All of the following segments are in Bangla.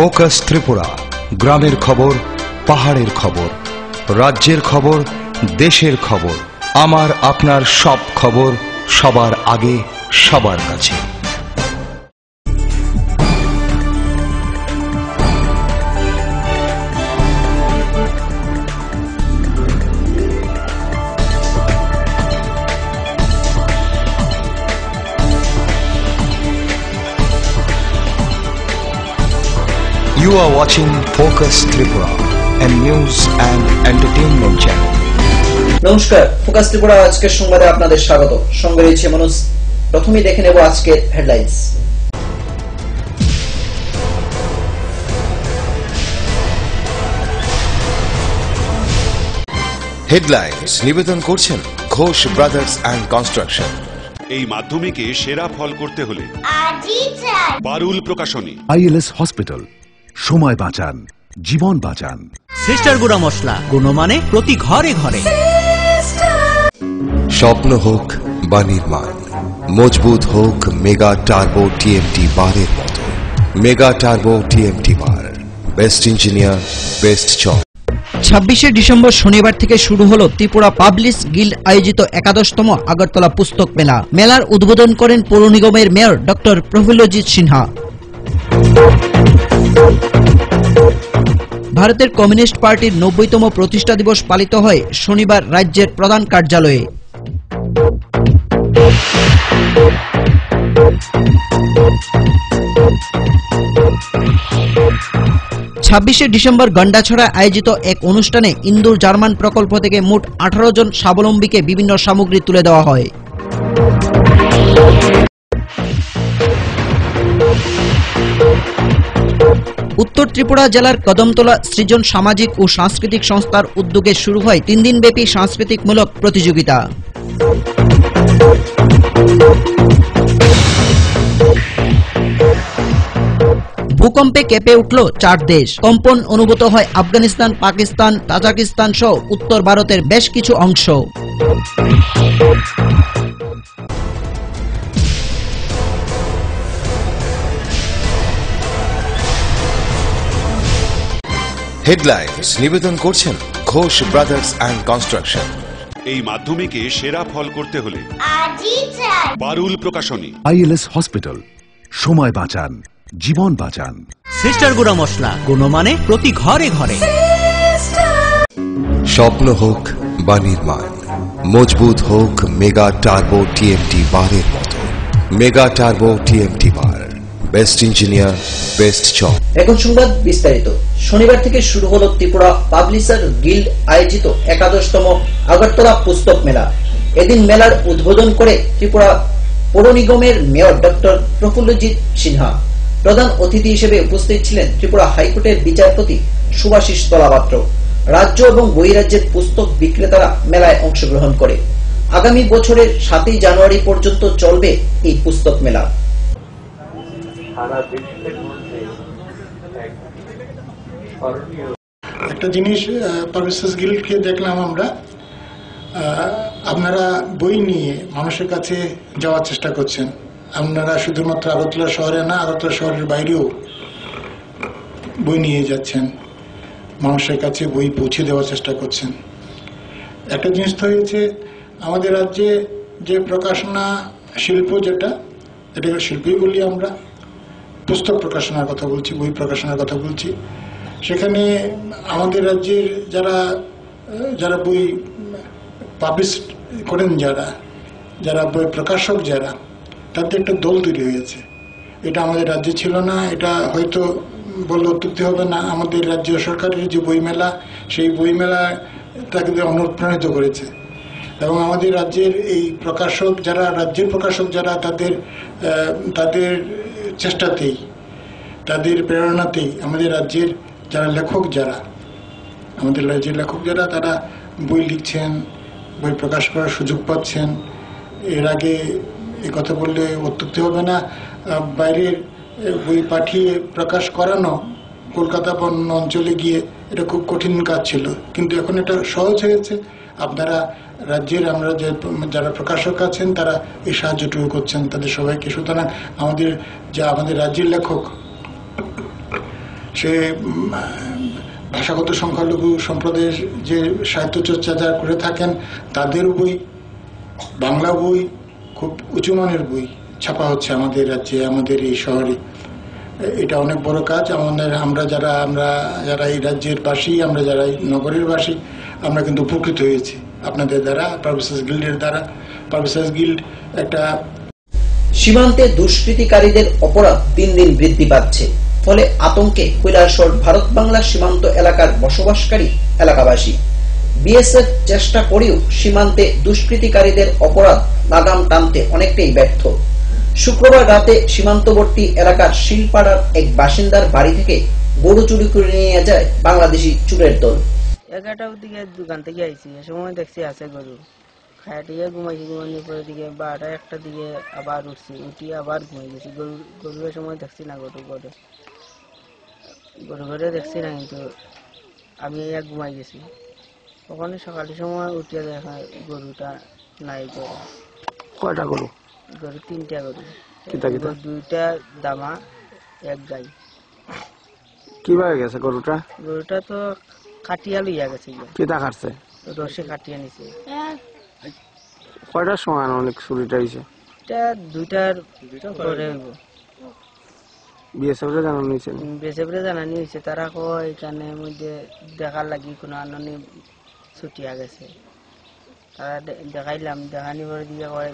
ফোকাস ত্রিপুরা, গ্রামের খবর, পাহাড়ের খবর, রাজ্যের খবর, দেশের খবর, আমার আপনার সব খবর সবার আগে সবার কাছে। You are watching Focus Tripura, a news and entertainment channel. নমস্কার, ফোকাস ত্রিপুরা আজকের সংবাদে আপনাদের স্বাগত। সঙ্গে রয়েছে মনোজ। প্রথমেই দেখে নেব আজকের হেডলাইন্স। হেডলাইন্স নিবেদন করছেন ঘোষ ব্রাদার্স অ্যান্ড কনস্ট্রাকশন। এই মাধ্যমিকে সেরা ফল করতে হলে পারুল প্রকাশনী। ILS হসপিটাল, সময় বাঁচান, জীবন বাঁচান। সিস্টার গুঁড়া মশলা, গুণমানে প্রতি ঘরে ঘরে। স্বপ্ন হোক বা নির্মাণ, মজবুত হোক মেগা টার্বো TMT বারের মতো। মেগা টার্বো TMT বার, বেস্ট ইঞ্জিনিয়ার, বেস্ট চক। 26শে ডিসেম্বর শনিবার থেকে শুরু হলো ত্রিপুরা পাবলিশ গিল্ড আয়োজিত ১১তম আগরতলা পুস্তক মেলা। মেলার উদ্বোধন করেন পৌর নিগমের মেয়র ডক্টর প্রফুল্লজিৎ সিনহা। ভারতের কমিউনিস্ট পার্টির ৯০তম প্রতিষ্ঠা দিবস পালিত হয় শনিবার রাজ্যের প্রধান কার্যালয়ে। ২৬শে ডিসেম্বর গন্ডাছড়ায় আয়োজিত এক অনুষ্ঠানে ইন্দুর জার্মান প্রকল্প থেকে মোট ১৮ জন স্বাবলম্বীকে বিভিন্ন সামগ্রী তুলে দেওয়া হয়। উত্তর ত্রিপুরা জেলার কদমতলা সৃজন সামাজিক ও সাংস্কৃতিক সংস্থার উদ্যোগে শুরু হয় ৩ দিনব্যাপী সাংস্কৃতিকমূলক প্রতিযোগিতা। ভূকম্পে কেঁপে উঠল ৪ দেশ। কম্পন অনুভূত হয় আফগানিস্তান, পাকিস্তান, তাজিকিস্তান সহ উত্তর ভারতের বেশ কিছু অংশ। হেডলাইন্স নিবেদন করছেন ঘোষ ব্রাদার্স অ্যান্ড কনস্ট্রাকশন। এই মাধ্যমিকে সেরা ফল করতে হলে পারুল প্রকাশনী। ILS হসপিটাল, সময় বাঁচান, জীবন বাঁচান। সিস্টার গুঁড়া মশলা, গুণমানে প্রতি ঘরে ঘরে। স্বপ্ন হোক বা নির্মাণ, মজবুত হোক মেগা টার্বো TMT বারের মতো। মেগা টার্বো TMT বার, বেস্ট ইঞ্জিনিয়ার, বেস্ট চক। এখন সংবাদ বিস্তারিত। শনিবার থেকে শুরু হলো ত্রিপুরা পাবলিশার গিল্ড আয়োজিত ১১তম আগরতলা পুস্তক মেলা। এদিন মেলার উদ্বোধন করে ত্রিপুরা পৌর নিগমের মেয়র ডক্টর প্রফুল্লজিৎ সিনহা। প্রধান অতিথি হিসেবে উপস্থিত ছিলেন ত্রিপুরা হাইকোর্টের বিচারপতি সুভাষিস তলাপাত্র। রাজ্য এবং বহিরাজ্যের পুস্তক বিক্রেতারা মেলায় অংশগ্রহণ করে। আগামী বছরের ৭ই জানুয়ারি পর্যন্ত চলবে এই পুস্তক মেলা। একটা জিনিস পাবলিশার্স গিল্ডকে দেখলাম আমরা, আপনারা বই নিয়ে মানুষের কাছে যাওয়ার চেষ্টা করছেন। আপনারা শুধুমাত্র আগরতলা শহরে না, আগরতলা শহরের বাইরেও বই নিয়ে যাচ্ছেন, মানুষের কাছে বই পৌঁছে দেওয়ার চেষ্টা করছেন। একটা জিনিস তো হয়েছে, আমাদের রাজ্যে যে প্রকাশনা শিল্প, এটাকে শিল্পই বলি আমরা, পুস্তক প্রকাশনার কথা বলছি, বই প্রকাশনার কথা বলছি। সেখানে আমাদের রাজ্যের যারা বই পাবলিশ করেন, যারা বই প্রকাশক, তাদের একটা দল তৈরি হয়েছে। এটা আমাদের রাজ্যে ছিল না। এটা হয়তো বললে অত্যুক্তি হবে না। আমাদের রাজ্য সরকারের যে বইমেলা, সেই বইমেলা তাকে অনুপ্রাণিত করেছে। এবং আমাদের রাজ্যের এই প্রকাশক রাজ্যের প্রকাশক তাদের চেষ্টাতেই, তাদের প্রেরণাতেই আমাদের রাজ্যের আমাদের রাজ্যের লেখক তারা বই লিখছেন, বই প্রকাশ করার সুযোগ পাচ্ছেন। এর আগে এ কথা বললে অত্যুক্তি হবে না, বাইরের বই পাঠিয়ে প্রকাশ করানো কলকাতা বা অন্য অঞ্চলে গিয়ে এটা খুব কঠিন কাজ ছিল, কিন্তু এখন এটা সহজ হয়েছে। আপনারা রাজ্যের যারা প্রকাশক আছেন তারা এই সাহায্যটুকু করছেন তাদের সবাইকে। সুতরাং আমাদের রাজ্যের লেখক সে ভাষাগত সংখ্যালঘু সম্প্রদায়ের যে সাহিত্য চর্চা যারা করে থাকেন তাদের বই, বাংলা বই, খুব উঁচুমানের বই ছাপা হচ্ছে আমাদের রাজ্যে, আমাদের এই শহরে। এটা অনেক বড় কাজ। আমরা যারা এই রাজ্যের বাসী, আমরা যারা এই নগরের বাসী, আমরা কিন্তু উপকৃত হয়েছি আপনাদের দ্বারা, প্রফেসর গিল্ডের দ্বারা। প্রফেসর গিল্ড একটা সীমান্তে দুষ্কৃতিকারীদের অপরাধ দিন দিন বৃদ্ধি পাচ্ছে, ফলে আতঙ্কে কৈলাসহর ভারত বাংলা সীমান্ত এলাকার বসবাসকারী এলাকাবাসী। বিএসএফ চেষ্টা করেও সীমান্তে দুষ্কৃতিকারীদের অপরাধ লাগাম টানতে অনেকটাই ব্যর্থ। শুক্রবার রাতে সীমান্তবর্তী এলাকার শিলপাড়ার এক বাসিন্দার বাড়ি থেকে গরু চুরি করে নিয়ে যায় বাংলাদেশি চোরের দল। 11টার দিকে দোকান থেকে আইছি, এ সময় দেখছি আছে গরু, খাইটিয়ে ঘুমাইছি, ঘুমানোর পরে দিকে 12টা 1টা দিকে আবার উঠি আবার ঘুমাই গেছি। গরুর সময় দেখছি না, গরু ঘরে দেখছি না, কিন্তু আমি ঘুমাই গেছি। ওখানে সকালের সময় উঠিয়ে দেখা গরুটা নাই। কয়টা গরু? গরু 3টা গরু, 2টা দামা, 1 গাই। কিভাবে গেছে গরুটা? গরুটা তো কাটিয়া লইয়া গেছে, কিতা কাটছে? রসে কাটিয়া নিছে। কয়টার সময় অনেক চুরিটা হয়েছে? এটা 2টার পরে হইব। বিএসএফ জানানো হয়েছে? বিএসএফ জানানি হয়েছে, তারা কয় এখানে মধ্যে দেখার লাগি কোনো আননি ছুটিয়া গেছে। তারা দেখাইলাম, দেখানি পরে দিকে কয়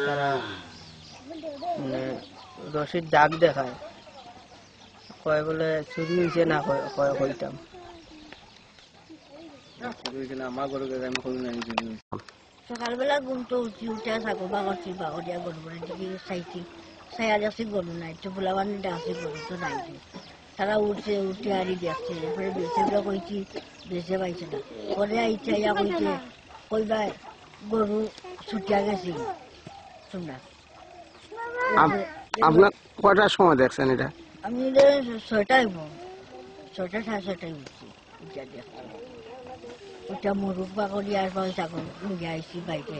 তারা মানে রশির দাগ দেখায়, কয় বলে চুরি হয়েছে না, কয় কইতাম সকালবেলা ঘুম তো উঠে থাকো বাগরছি, বাগরিয়া গরু বলে দিকে চাইছি, ছায়া যাচ্ছি গরু নাই, চুপুলা বানি ডাকছি গরু তো নাই। তারা উঠে আরি দেখছে, এরপরে বেঁচে কইছি, বেঁচে পাইছে না। পরে আইছে আইয়া কইছে কইবা গরু ছুটিয়া গেছি। তোমরা আপনার কয়টার সময় দেখছেন এটা? আমি 6টায় 6:30 উঠছি, উঠে দেখছি। ওটা মুরুখ বাগরি আর পয়সাগর নিয়ে আইসি বাইকে।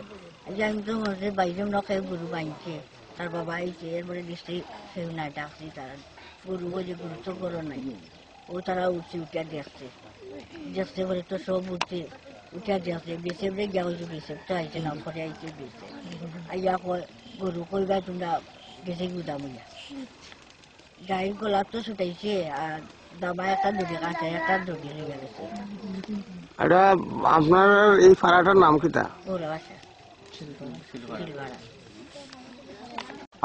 আমি তো মনে বাইরে নখে গরু বাঁধছে, তার বাবা আইছে, এরপরে দৃষ্টি সেও নাই, ডাকছি তারা গরু বলে গরু তো গরু নাই। ও তারা উঠছে, উঠে দেখছে বলে তো সব উঠছে, উঠে দেখছে। বেসেব রে গিয়া হয়েছে, বেসেব তো আইছে না, পরে আইছে বেসে আইয়া কয় গরু কইবা তোমরা গেছে গুদামইয়া। গাড়ি গলা তো ছুটাইছে, আর দামা একটা দড়ি কাঁচা একটা দড়ি লেগে গেছে। এটা আপনার এই ফাড়াটার নাম কিতা?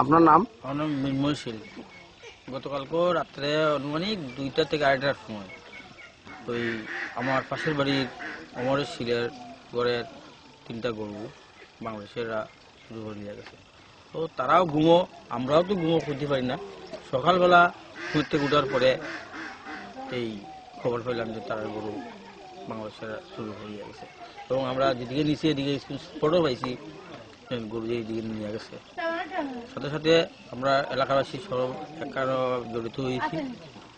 আপনার নাম? আমার নাম মৃন্ময় শীল। গতকালকে রাত্রে আনুমানিক 2টা থেকে 2:30টার সময় ওই আমার পাশের বাড়ির অমরের শীলের ঘরের 3টা গরু বাংলাদেশেরা শুরু করে নিয়ে গেছে। তো তারাও ঘুমো, আমরাও তো ঘুমো করতে পারি না। সকালবেলা ঘুরতে উঠার পরে এই খবর পেলাম যে তারা গরু বাংলাদেশেরা শুরু হয়ে গেছে, এবং আমরা যেদিকে নিচে এদিকে স্পটও পাইছি গরু এইদিকে নিয়ে গেছে। সাথে সাথে আমরা এলাকাবাসী সব জড়িত হয়েছি।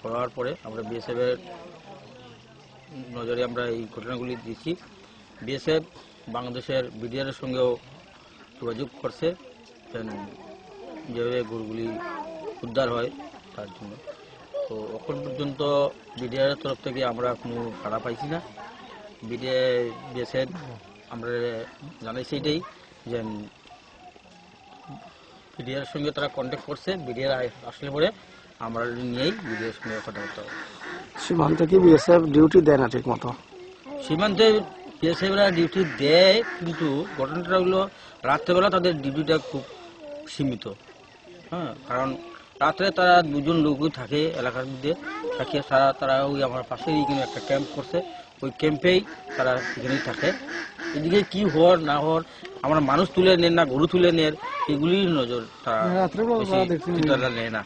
হওয়ার পরে আমরা বিএসএফের নজরে আমরা এই ঘটনাগুলি দিয়েছি। বিএসএফ বাংলাদেশের বিডিআরের সঙ্গেও যোগাযোগ করছে যেভাবে গরুগুলি উদ্ধার হয় তার জন্য। তো এখন পর্যন্ত বিডিআরের তরফ থেকে আমরা কোনো ভাড়া পাইছি না। বিএসএফ আমরা জানাইছি এটাই যে বিডিআরের সঙ্গে তারা কন্ট্যাক্ট করছে, বিডিআর আসলে পরে আমরা নিয়েই বিডিআরের সঙ্গে কথা বলতে হবে। সীমান্তে কি বিএসএফ ডিউটি দেয় না ঠিক মতো? সীমান্তে বিএসএফরা ডিউটি দেয়, কিন্তু ঘটনাটা হলো রাত্রেবেলা তাদের ডিউটিটা খুব সীমিত। হ্যাঁ, কারণ রাত্রে তারা 2জন লোকই থাকে এলাকার মধ্যে, থাকিয়ে তারা ওই আমার পাশেই কিন্তু একটা ক্যাম্প করছে, ওই ক্যাম্পেই তারা এখানেই থাকে। এদিকে কি হওয়ার না হওয়ার, আমরা মানুষ তুলে নেন না গরু তুলে নেন, এগুলির নজর তারা নেয় না।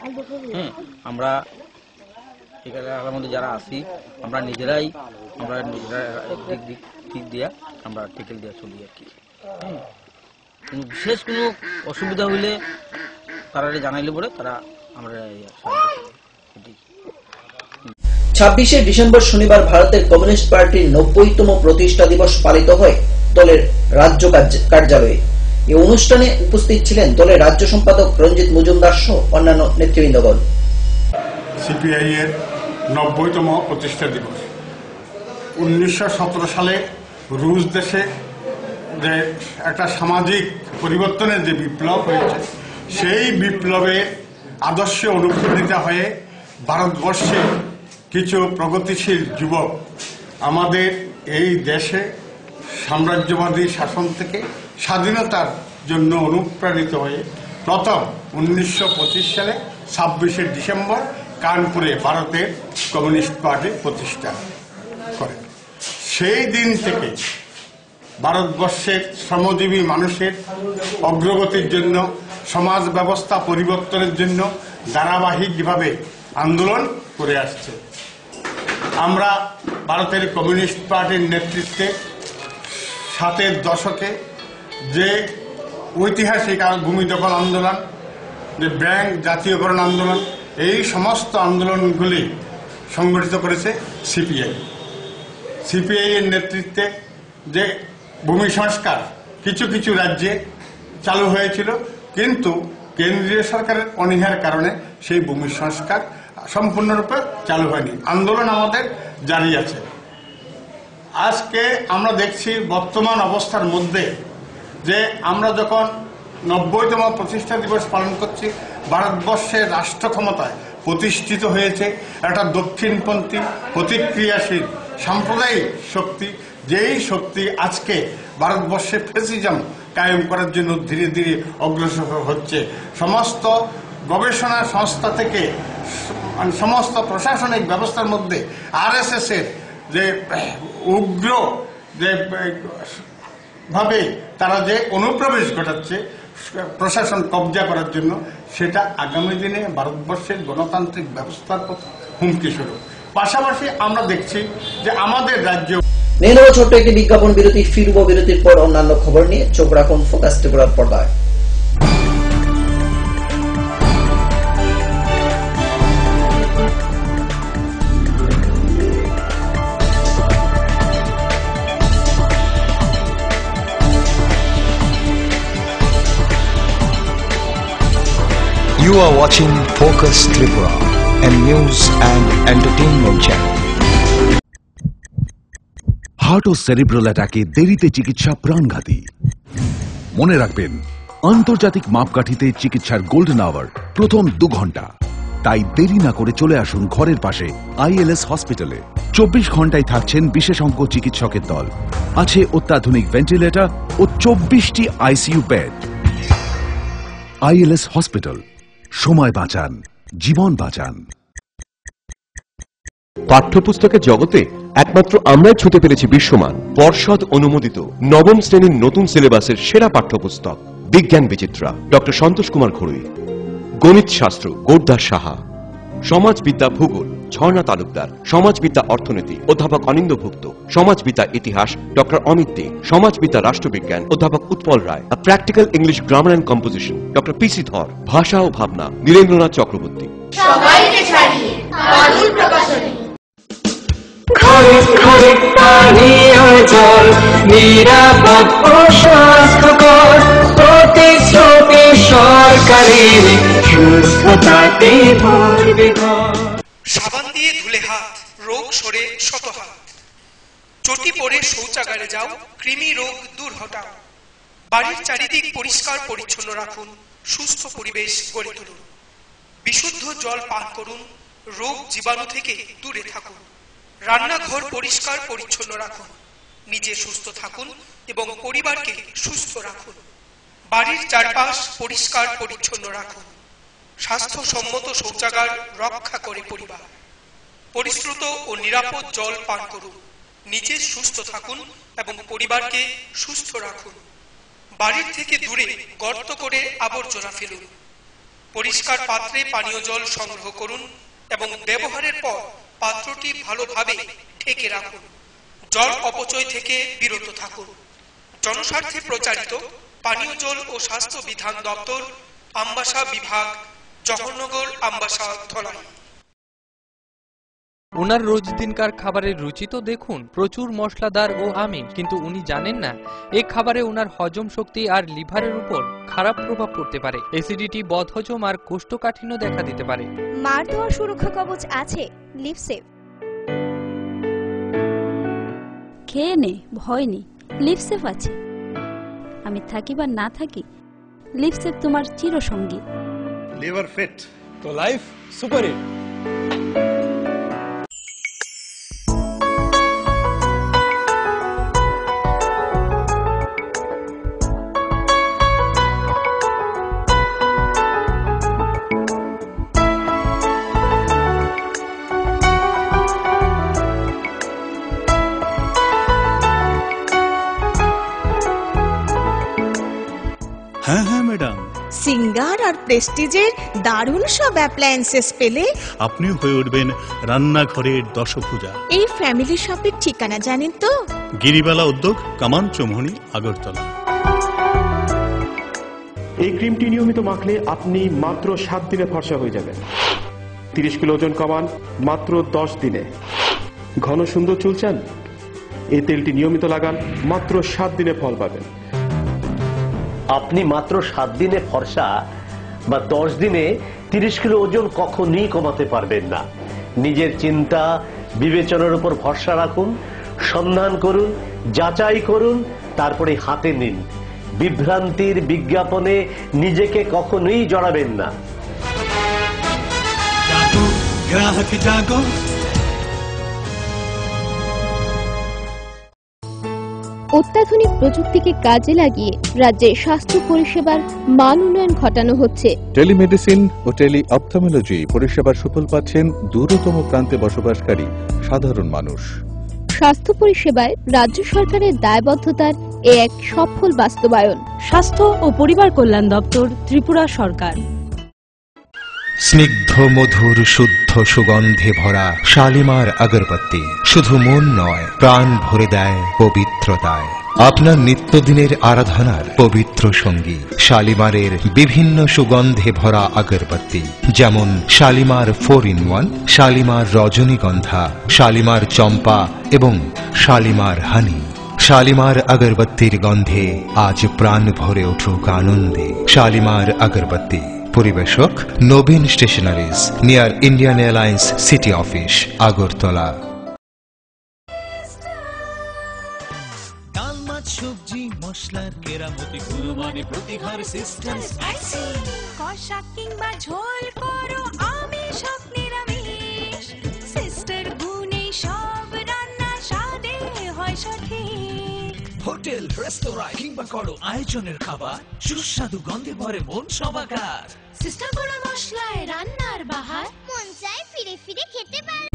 হ্যাঁ, আমরা এখানে এলাকার মধ্যে যারা আছি আমরা নিজেরা দিক দিয়া আমরা টিকেল দিয়া চলি আর কি। বিশেষ কোনো অসুবিধা হইলে তারা জানাইলে পরে তারা আমরা 26শে ডিসেম্বর শনিবার ভারতের কমিউনিস্ট পার্টির 90তম প্রতিষ্ঠা দিবস পালিত হয় দলের রাজ্য কার্যালয়ে। এই অনুষ্ঠানে উপস্থিত ছিলেন দলের রাজ্য সম্পাদক রঞ্জিত মজুমদার সহ অন্যান্য নেতৃবৃন্দগণ। সিপিআই এর 90তম প্রতিষ্ঠা দিবস। 1917 সালে রুশ দেশে যে একটা সামাজিক পরিবর্তনের যে বিপ্লব হয়েছে, সেই বিপ্লবে আদর্শে অনুপ্রাণিত হয়ে ভারতবর্ষে কিছু প্রগতিশীল যুবক আমাদের এই দেশে সাম্রাজ্যবাদী শাসন থেকে স্বাধীনতার জন্য অনুপ্রাণিত হয়ে প্রথম 1925 সালে 26শে ডিসেম্বর কানপুরে ভারতের কমিউনিস্ট পার্টি প্রতিষ্ঠা করে। সেই দিন থেকে ভারতবর্ষের শ্রমজীবী মানুষের অগ্রগতির জন্য, সমাজ ব্যবস্থা পরিবর্তনের জন্য ধারাবাহিকভাবে আন্দোলন করে আসছে। আমরা ভারতের কমিউনিস্ট পার্টির নেতৃত্বে 60-এর দশকে যে ঐতিহাসিক ভূমি দখল আন্দোলন, যে ব্যাংক জাতীয়করণ আন্দোলন, এই সমস্ত আন্দোলনগুলি সংগঠিত করেছে সিপিআই। সিপিআই এর নেতৃত্বে যে ভূমি সংস্কার কিছু কিছু রাজ্যে চালু হয়েছিল, কিন্তু কেন্দ্রীয় সরকারের অনীহার কারণে সেই ভূমি সংস্কার সম্পূর্ণরূপে চালু হয়নি। আন্দোলন আমাদের জারি আছে। আজকে আমরা দেখছি বর্তমান অবস্থার মধ্যে যে আমরা যখন 90তম প্রতিষ্ঠা দিবস পালন করছি, ভারতবর্ষের রাষ্ট্র ক্ষমতায় প্রতিষ্ঠিত হয়েছে একটা দক্ষিণপন্থী প্রতিক্রিয়াশীল সাম্প্রদায়িক শক্তি, যেই শক্তি আজকে ভারতবর্ষে ফ্যাসিজম কায়েম করার জন্য ধীরে ধীরে অগ্রসর হচ্ছে। সমস্ত গবেষণা সংস্থা থেকে সমস্ত প্রশাসনিক ব্যবস্থার মধ্যে আরএসএস এর যে উগ্র যে ভাবে তারা যে অনুপ্রবেশ ঘটাচ্ছে প্রশাসন কবজা করার জন্য, সেটা আগামী দিনে ভারতবর্ষের গণতান্ত্রিক ব্যবস্থার পথে হুমকি স্বরূপ। পাশাপাশি আমরা দেখছি যে আমাদের রাজ্য। নিয়ে নেব ছোট্ট একটি বিজ্ঞাপন বিরতি। ফিরব বিরতির পর অন্যান্য খবর নিয়ে। চোখ রাখুন ফোকাস ত্রিপুরার পর্দায়। You are watching Focus Tripura, a news and entertainment channel. Heart ও সেরিব্রাল অ্যাটাকে দেরিতে চিকিৎসা প্রাণঘাতী। মনে রাখবেন, আন্তর্জাতিক মাপকাঠিতে চিকিৎসার গোল্ডেন আওয়ার প্রথম 2 ঘন্টা। তাই দেরি না করে চলে আসুন ঘরের পাশে আইএলএস হসপিটালে। 24 ঘন্টায় থাকছেন বিশেষজ্ঞ চিকিৎসকের দল। আছে অত্যাধুনিক ভেন্টিলেটর ও 24টি আইসিইউ বেড। আইএলএস হসপিটাল, সময় বাঁচান, জীবন বাঁচান। পাঠ্যপুস্তকের জগতে একমাত্র আমরাই ছুঁতে পেরেছি বিশ্বমান পর্ষদ অনুমোদিত 9ম শ্রেণীর নতুন সিলেবাসের সেরা পাঠ্যপুস্তক বিজ্ঞান বিচিত্রা ডক্টর সন্তোষ কুমার ঘড়ুই, গণিত শাস্ত্র গোরদাস সাহা, সমাজবিদ্যা ভূগোল ঝর্ণা তালুকদার, সমাজবিদ্যা অর্থনীতি অধ্যাপক অনিন্দ্যভুক্ত, সমাজবিদ্যা ইতিহাস ডক্টর অমিত দে, সমাজবিদ্যা রাষ্ট্রবিজ্ঞান অধ্যাপক Utpal Roy, practical English grammar and composition doctor PC Dhar, ভাষা ও ভাবনা নীরেন্দ্রনাথ চক্রবর্তী। সবাইকে ছাড়িয়ে আদুল প্রকাশনী। ঘরে ঘরে পানীয় জল নিরাপদ ও স্বাস্থ্যকর, প্রতিশ্রুতি সরকারের সুস্থতাতে ভরবে ঘর। সাবান দিয়ে ধুলে হাত, রোগ সরে শত হাত। চটি পরে শৌচাগারে যাও, কৃমি রোগ দূর হটাও। বাড়ির চারিদিক পরিষ্কার পরিচ্ছন্ন রাখুন, সুস্থ পরিবেশ গড়ে তুলুন। বিশুদ্ধ জল পান করুন, রোগ জীবাণু থেকে দূরে থাকুন। রান্নাঘর পরিষ্কার পরিচ্ছন্ন রাখুন, নিজে সুস্থ থাকুন এবং পরিবারকে সুস্থ রাখুন। বাড়ির চারপাশ পরিষ্কার পরিচ্ছন্ন রাখুন। স্বাস্থ্যসম্মত শৌচাগার রক্ষা করে পরিবার। পরিশ্রুত ও নিরাপদ জল পান করুন, নিজে সুস্থ থাকুন এবং পরিবারকে সুস্থ রাখুন। বাড়ির থেকে দূরে গর্ত করে আবর্জনা ফেলুন। পরিষ্কার পাত্রে পানীয় জল সংগ্রহ করুন এবং ব্যবহারের পর পাত্রটি ভালোভাবে ঢেকে রাখুন। জল অপচয় থেকে বিরত থাকুন। জনস্বার্থে প্রচারিত পানীয় জল ও স্বাস্থ্য বিধান দপ্তর, আমবাসা বিভাগ, জওহরনগর, আমবাসা, ধলাই। ওনার রোজ দিনকার খাবারের রুচি তো দেখুন, প্রচুর মশলাদার ও আমিষ, কিন্তু উনি জানেন না এই খাবারে ওনার হজম শক্তি আর লিভারের উপর খারাপ প্রভাব পড়তে পারে। অ্যাসিডিটি, বদহজম আর কোষ্ঠকাঠিন্য দেখা দিতে পারে। মার দেওয়া সুরক্ষা কবচ আছে লিভসেভ। খেয়ে নে, ভয় নেই, লিভসেভ আছে। আমি থাকি বা না থাকি, লিভসেভ তোমার চিরসঙ্গী। লিভার ফিট তো লাইফ সুপার হিট। হ্যাঁ হ্যাঁ ম্যাডাম, সিঙ্গার আর প্রেস্টিজের দারুণ সব অ্যাপ্লায়েন্সেস পেলে আপনিও হয়ে উঠবেন রান্নাঘরের দশভুজা। এই ফ্যামিলি শপের ঠিকানা জানেন তো? গিরিবালা উদ্যোগ, কামান চৌমুহনী, আগরতলা। এই ক্রিমটি নিয়মিত মাখলে আপনি মাত্র 7 দিনে ফর্সা হয়ে যাবেন। 30 কিলো ওজন কমান মাত্র 10 দিনে। ঘন সুন্দর চুল চান? এই তেলটি নিয়মিত লাগান, মাত্র 7 দিনে ফল পাবেন। আপনি মাত্র 7 দিনে ফর্সা বা 10 দিনে 30 কিলো ওজন কখনই কমাতে পারবেন না। নিজের চিন্তা বিবেচনার উপর ভরসা রাখুন, সন্ধান করুন, যাচাই করুন, তারপরে হাতে নিন। বিভ্রান্তির বিজ্ঞাপনে নিজেকে কখনোই জড়াবেন না। গ্রাহক জাগো। অত্যাধুনিক প্রযুক্তিকে কাজে লাগিয়ে রাজ্যে স্বাস্থ্য পরিষেবার মান উন্নয়ন ঘটানো হচ্ছে। টেলিমেডিসিন ও টেলি অপথলমোলজি পরিষেবার সুফল পাচ্ছেন দূরতম প্রান্তে বসবাসকারী সাধারণ মানুষ। স্বাস্থ্য পরিষেবায় রাজ্য সরকারের দায়বদ্ধতার এক সফল বাস্তবায়ন। স্বাস্থ্য ও পরিবার কল্যাণ দপ্তর, ত্রিপুরা সরকার। স্নিগ্ধ মধুর শুদ্ধ সুগন্ধে ভরা শালিমার আগরবাতি শুধু মন নয়, প্রাণ ভরে দেয় পবিত্রতায়। আপনার নিত্যদিনের আরাধনার পবিত্র সঙ্গী শালিমারের বিভিন্ন সুগন্ধে ভরা আগরবাতি, যেমন শালিমার 4-in-1, শালিমার রজনীগন্ধা, শালিমার চম্পা এবং শালিমার হানি। শালিমার আগরবাতির গন্ধে আজ প্রাণ ভরে উঠুক আনন্দে। শালিমার আগরবাতি। পরিবেশক Nabin stationeries, near Indian Airlines city office, Agartala. ডাল, মাছ, সবজি, মশলার কেরামতি, গুণমানে প্রতিঘর সিস্টেম। কষা কিংবা ঝোল করো আমিষ হোক নিরামিষ, সিস্টার গুণে সব রান্না স্বাদে হয় সঠিক। হোটেল, রেস্তোরাঁ কিংবা করো আয়োজনের খাবার, সুস্বাদু গন্ধে ভরে মন সবাকার। সিস্টার গুঁড়ো মশলায় রান্নার বাহার, মন চায় ফিরে ফিরে খেতে পারে।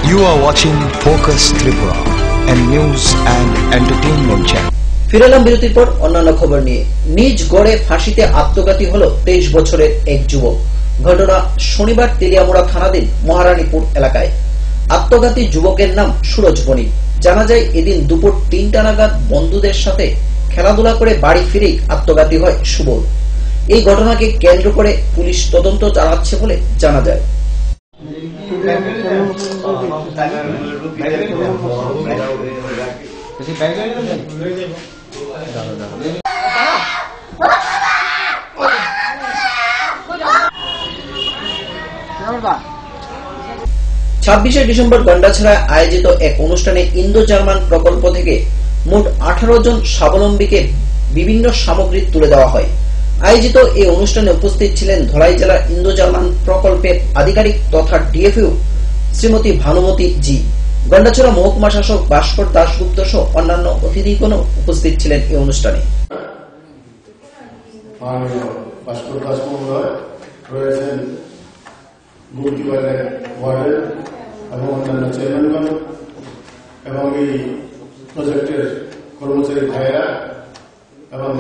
You are watching Focus Tripura, a news and entertainment channel. ফিরে এলাম বিরতির পর অন্যান্য খবর নিয়ে। নিজ গড়ে ফাঁসিতে আত্মঘাতী হলো 23 বছরের এক যুবক। ঘটনা শনিবার তেলিয়ামুড়া থানাধীন মহারানীপুর এলাকায়। আত্মঘাতী যুবকের নাম সুরজ বণিক। জানা যায় এদিন দুপুর 3টা নাগাদ বন্ধুদের সাথে খেলাধুলা করে বাড়ি ফিরেই আত্মঘাতী হয় সুবল। এই ঘটনাকে কেন্দ্র করে পুলিশ তদন্ত চালাচ্ছে বলে জানা যায়। 26শে ডিসেম্বর গন্ডাছড়ায় আয়োজিত এক অনুষ্ঠানে ইন্দো জার্মান প্রকল্প থেকে মোট 18 জন স্বাবলম্বীকে বিভিন্ন সামগ্রী তুলে দেওয়া হয়। আয়োজিত এই অনুষ্ঠানে উপস্থিত ছিলেন ধলাই জেলা ইন্দো জার্মান প্রকল্পের আধিকারিক তথা ডিএফইউ শ্রীমতী ভানুমতি জি। গন্ডাছড়া মহকুমা শাসক ভাস্কর দাশগুপ্ত সহ অন্যান্য অতিথিগণও উপস্থিত ছিলেন এই অনুষ্ঠানে। ভাস্কর দাস মহোদয় রয়েছেন, গুরুদিবারের ওয়ার্ডের এবং অন্যান্য চেয়ারম্যানগণ এবং এই প্রজেক্টের কর্মচারী ভাইয়েরা এবং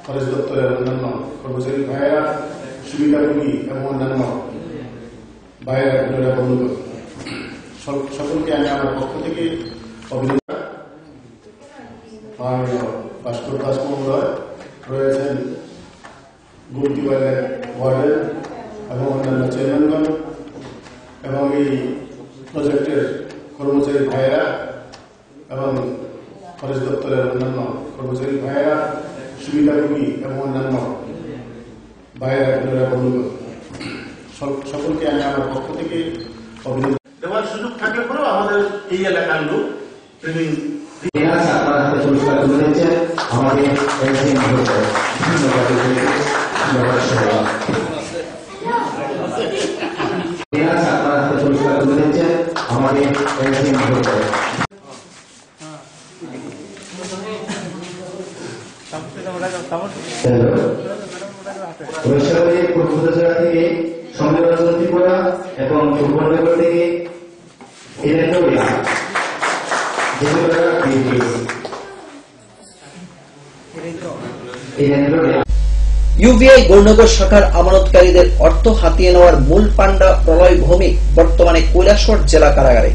ফরেস্ট দপ্তরের অন্যান্য কর্মচারী ভাইয়েরা, সুবিধাভোগী এবং অন্যান্য ভাইয়েরা বোনেরা বন্ধুগণ, সকলকে আমি আমার পক্ষ থেকে অভিনন্দন। মাননীয় ভাস্কর দাস মহোদয় রয়েছেন গুলতিবাইলের ওয়ার্ডের এবং অন্যান্য চেয়ারম্যানগণ এবং এই প্রজেক্টের কর্মচারী ভাইয়েরা এবং ফরেস্ট দপ্তরের অন্যান্য কর্মচারী ভাইয়েরা, সুবিধাভোগী এবং অন্যান্য ভাইয়েরা বোনেরা বন্ধুগণ, সকলকে আমি আমার পক্ষ থেকে অভিনন্দন। দেওয়ার সুযোগ থাকলে পরেও আমাদের এই এলাকার লোক ট্রেনিং থেকে সম্মেলন ত্রিপুরা এবং সুবর্ণনগর থেকে ইউবিআই গৌরনগর শাখার আমানতকারীদের অর্থ হাতিয়ে নেওয়ার মূল পান্ডা প্রলয় ভৌমিক বর্তমানে কৈলাসহর জেলা কারাগারে।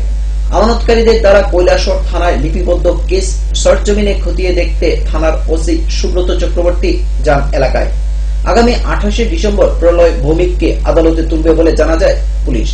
আমানতকারীদের দ্বারা কৈলাসহর থানায় লিপিবদ্ধ কেস সরজমিনে খতিয়ে দেখতে থানার ওসি সুব্রত চক্রবর্তী যান এলাকায়। আগামী 28 ডিসেম্বর প্রলয় ভৌমিককে আদালতে তুলবে বলে জানা যায় পুলিশ।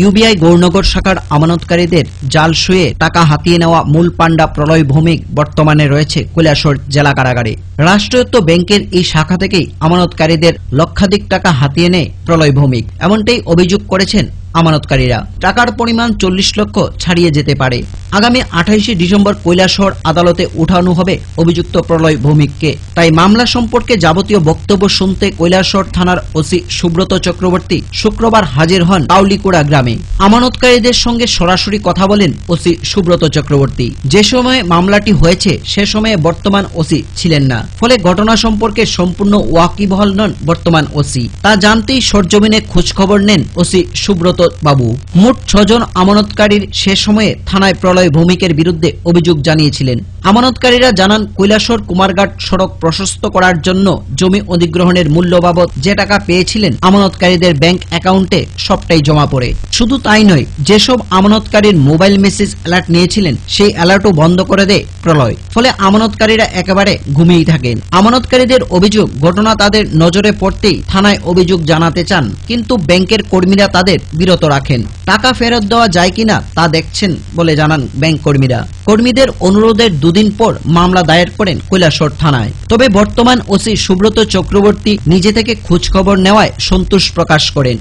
ইউবিআই গৌরনগর শাখার আমানতকারীদের জাল শুয়ে টাকা হাতিয়ে নেওয়া মূল পান্ডা প্রলয় ভৌমিক বর্তমানে রয়েছে কৈলাসহর জেলা কারাগারে। রাষ্ট্রায়ত্ত ব্যাংকের এই শাখা থেকেই আমানতকারীদের লক্ষাধিক টাকা হাতিয়ে নেয় প্রলয় ভৌমিক, এমনটাই অভিযোগ করেছেন আমানতকারীরা। টাকার পরিমাণ 40 লক্ষ ছাড়িয়ে যেতে পারে। আগামী 28 ডিসেম্বর কৈলাসহর আদালতে উঠানো হবে অভিযুক্ত প্রলয় ভৌমিককে। তাই মামলা সম্পর্কে যাবতীয় বক্তব্য শুনতে কৈলাসহর থানার ওসি সুব্রত চক্রবর্তী শুক্রবার হাজির হন কাউলিকুড়া গ্রামে। আমানতকারীদের সঙ্গে সরাসরি কথা বলেন ওসি সুব্রত চক্রবর্তী। যে সময়ে মামলাটি হয়েছে সে সময়ে বর্তমান ওসি ছিলেন না, ফলে ঘটনা সম্পর্কে সম্পূর্ণ ওয়াকিবহাল নন বর্তমান ওসি। তা জানতেই সরজমিনে খোঁজখবর নেন ওসি সুব্রত বাবু। মোট 6 জন আমানতকারীর সে সময়ে থানায় প্রলয় ভৌমিকের বিরুদ্ধে অভিযোগ জানিয়েছিলেন। আমানতকারীরা জানান কৈলাসহর কুমারঘাট সড়ক প্রশস্ত করার জন্য জমি অধিগ্রহণের মূল্য বাবদ যে টাকা পেয়েছিলেন আমানতকারীদের ব্যাংক অ্যাকাউন্টে সবটাই জমা পড়ে। শুধু তাই নয়, যেসব আমানতকারীর মোবাইল মেসেজ অ্যালার্ট নিয়েছিলেন সেই অ্যালার্টও বন্ধ করে দেয় প্রলয়। ফলে আমানতকারীরা একেবারে ঘুমিয়েই থাকেন। আমানতকারীদের অভিযোগ, ঘটনা তাদের নজরে পড়তেই থানায় অভিযোগ জানাতে চান, কিন্তু ব্যাংকের কর্মীরা তাদের বিরত রাখেন। টাকা ফেরত দেওয়া যায় কিনা তা দেখছেন বলে জানান ব্যাংক কর্মীরা। কর্মীদের অনুরোধের 2 দিন পর মামলা দায়ের করেন কৈলাসহর থানায়। তবে বর্তমান ওসি সুব্রত চক্রবর্তী নিজে থেকে খোঁজখবর নেওয়ায় সন্তোষ প্রকাশ করেন।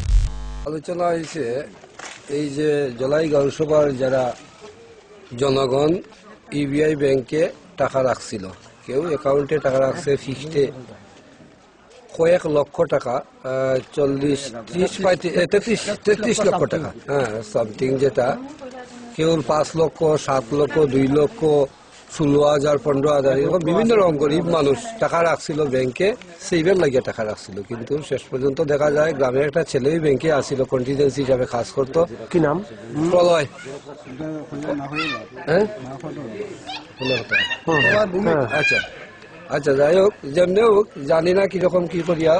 আলোচনা হয়েছে এই যে জলাই গাঁওসভার যারা জনগণ ইউবিআই ব্যাংকে টাকা রাখছিল, কেউ অ্যাকাউন্টে টাকা রাখছে ফিক্সডে কয়েক লক্ষ টাকা, 33 লক্ষ টাকা, হ্যাঁ সামথিং, যেটা কেউ 5 লক্ষ, 7 লক্ষ, 2 লক্ষ, 16,000, 15,000, এরকম বিভিন্ন রকম গরিব মানুষ টাকা রাখছিল ব্যাংকে, সেইবার লাগিয়ে টাকা রাখছিল। কিন্তু শেষ পর্যন্ত দেখা যায় গ্রামের একটা ছেলেই ব্যাংকে আসছিল, কন্টিজেন্সি হিসাবে কাজ করতো। কি নাম? প্রলয়। আচ্ছা আচ্ছা, যাই হোক, যেমনি হোক, জানি না কিরকম কি করিয়া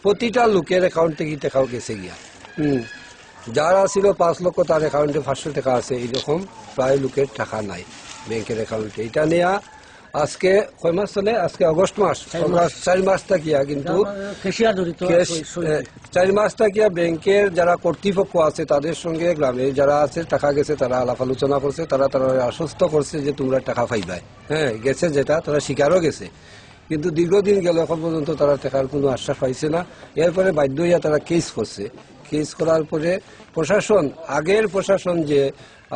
প্রতিটা লোকের অ্যাকাউন্ট থেকে টাকাও গেছে গিয়া। যারা ছিল 5 লক্ষ, তার অ্যাকাউন্টে 500 টাকা আছে, এইরকম প্রায় লোকের টাকা নাই ব্যাংকের অ্যাকাউন্টে। এটা নিয়ে আজকে কয় মাস চলে, আজকে অগস্ট মাস, 4 মাস থাকিয়া, কিন্তু 4 মাস থাকিয়া ব্যাংকের যারা কর্তৃপক্ষ আছে তাদের সঙ্গে গ্রামে যারা আছে টাকা গেছে তারা আলাপ আলোচনা করছে, তারা আশ্বস্ত করছে যে তোমরা টাকা পাইবাই। হ্যাঁ গেছে, যেটা তারা স্বীকারও গেছে, কিন্তু দীর্ঘদিন গেল এখন পর্যন্ত তারা টাকার কোনো আশ্বাস পাইছে না। এরপরে বাধ্য হইয়া তারা কেস করছে। কেস করার পরে প্রশাসন, আগের প্রশাসন যে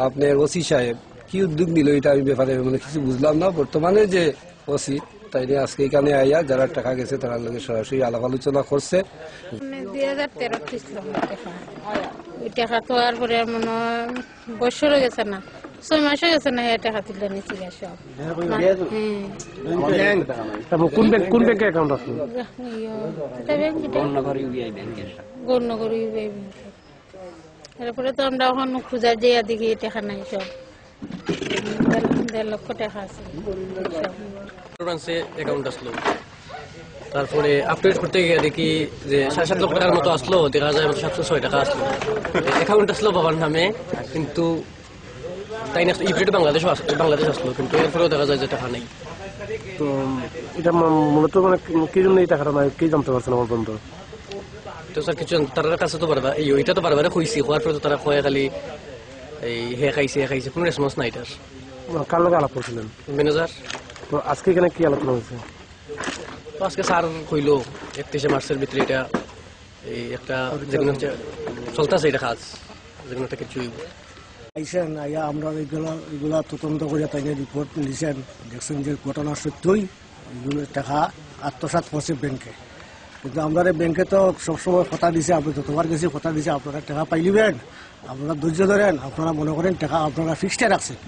আপনার ওসি সাহেব কি উদ্যোগ নিল এটা আমি ব্যাপারে মানে কিছু বুঝলাম না। বর্তমানে যে ওসি তাই নিয়ে আজকে এখানে আইয়া যারা টাকা গেছে তারা লোকের সরাসরি আলাপ আলোচনা করছে। 2013 টাকা তো আর পরে মনে বছর গেছে না, 6 মাস গেছে না, এটা হাতে নিয়েছি সব। কোন ব্যাংকে অ্যাকাউন্ট আছে? গৌরনগর ইউবিআই ব্যাংকে। এরপরে তো আমরা এখন খুঁজা যাইয়া দেখি টাকা নাই, সব 1.5 লক্ষ টাকা আছে। ব্রাঞ্চে অ্যাকাউন্ট আসলো, তারপরে আপডেট করতে গিয়ে দেখি যে 7.5 লক্ষ টাকার মতো আসলো, দেখা যায় 706 টাকা আসলো। অ্যাকাউন্ট আসলো বাবার নামে, কিন্তু তাই না ইউপিআই বাংলাদেশ আসলো, কিন্তু এরপরেও দেখা যায় যে টাকা নেই। তো এটা মূলত মানে কি জন্য এই টাকাটা নাই কি জানতে পারছেন আমার বন্ধু? তো স্যার কিছু তার কাছে তো পারবা এইটা তো বারবার কইছি, হওয়ার পরে তো তারা কয়ে খালি এই হে খাইছে কোনো রেসপন্স নাই তার। কার লগে আলাপ করছিলেন? ম্যানেজার। তো আজকে এখানে কি আলোচনা হয়েছে? তো আজকে স্যার কইলো 31 মার্চের ভিতরে এটা এই একটা যেগুলো চলতেছে এটা কাজ যেগুলো একটা কিছু আইসেন আইয়া আমরা এগুলা তদন্ত করে তাই রিপোর্ট নিয়েছেন, দেখছেন যে ঘটনা সত্যই এগুলো টাকা আত্মসাৎ করছে ব্যাংকে। কিন্তু আমরা ব্যাংকে তো সবসময় কথা দিছে, আপনি যতবার গেছি কথা দিছে আপনারা টাকা পাইলিবেন, আপনারা ধৈর্য ধরেন, আপনারা মনে করেন টাকা আপনারা ফিক্সডে রাখছেন,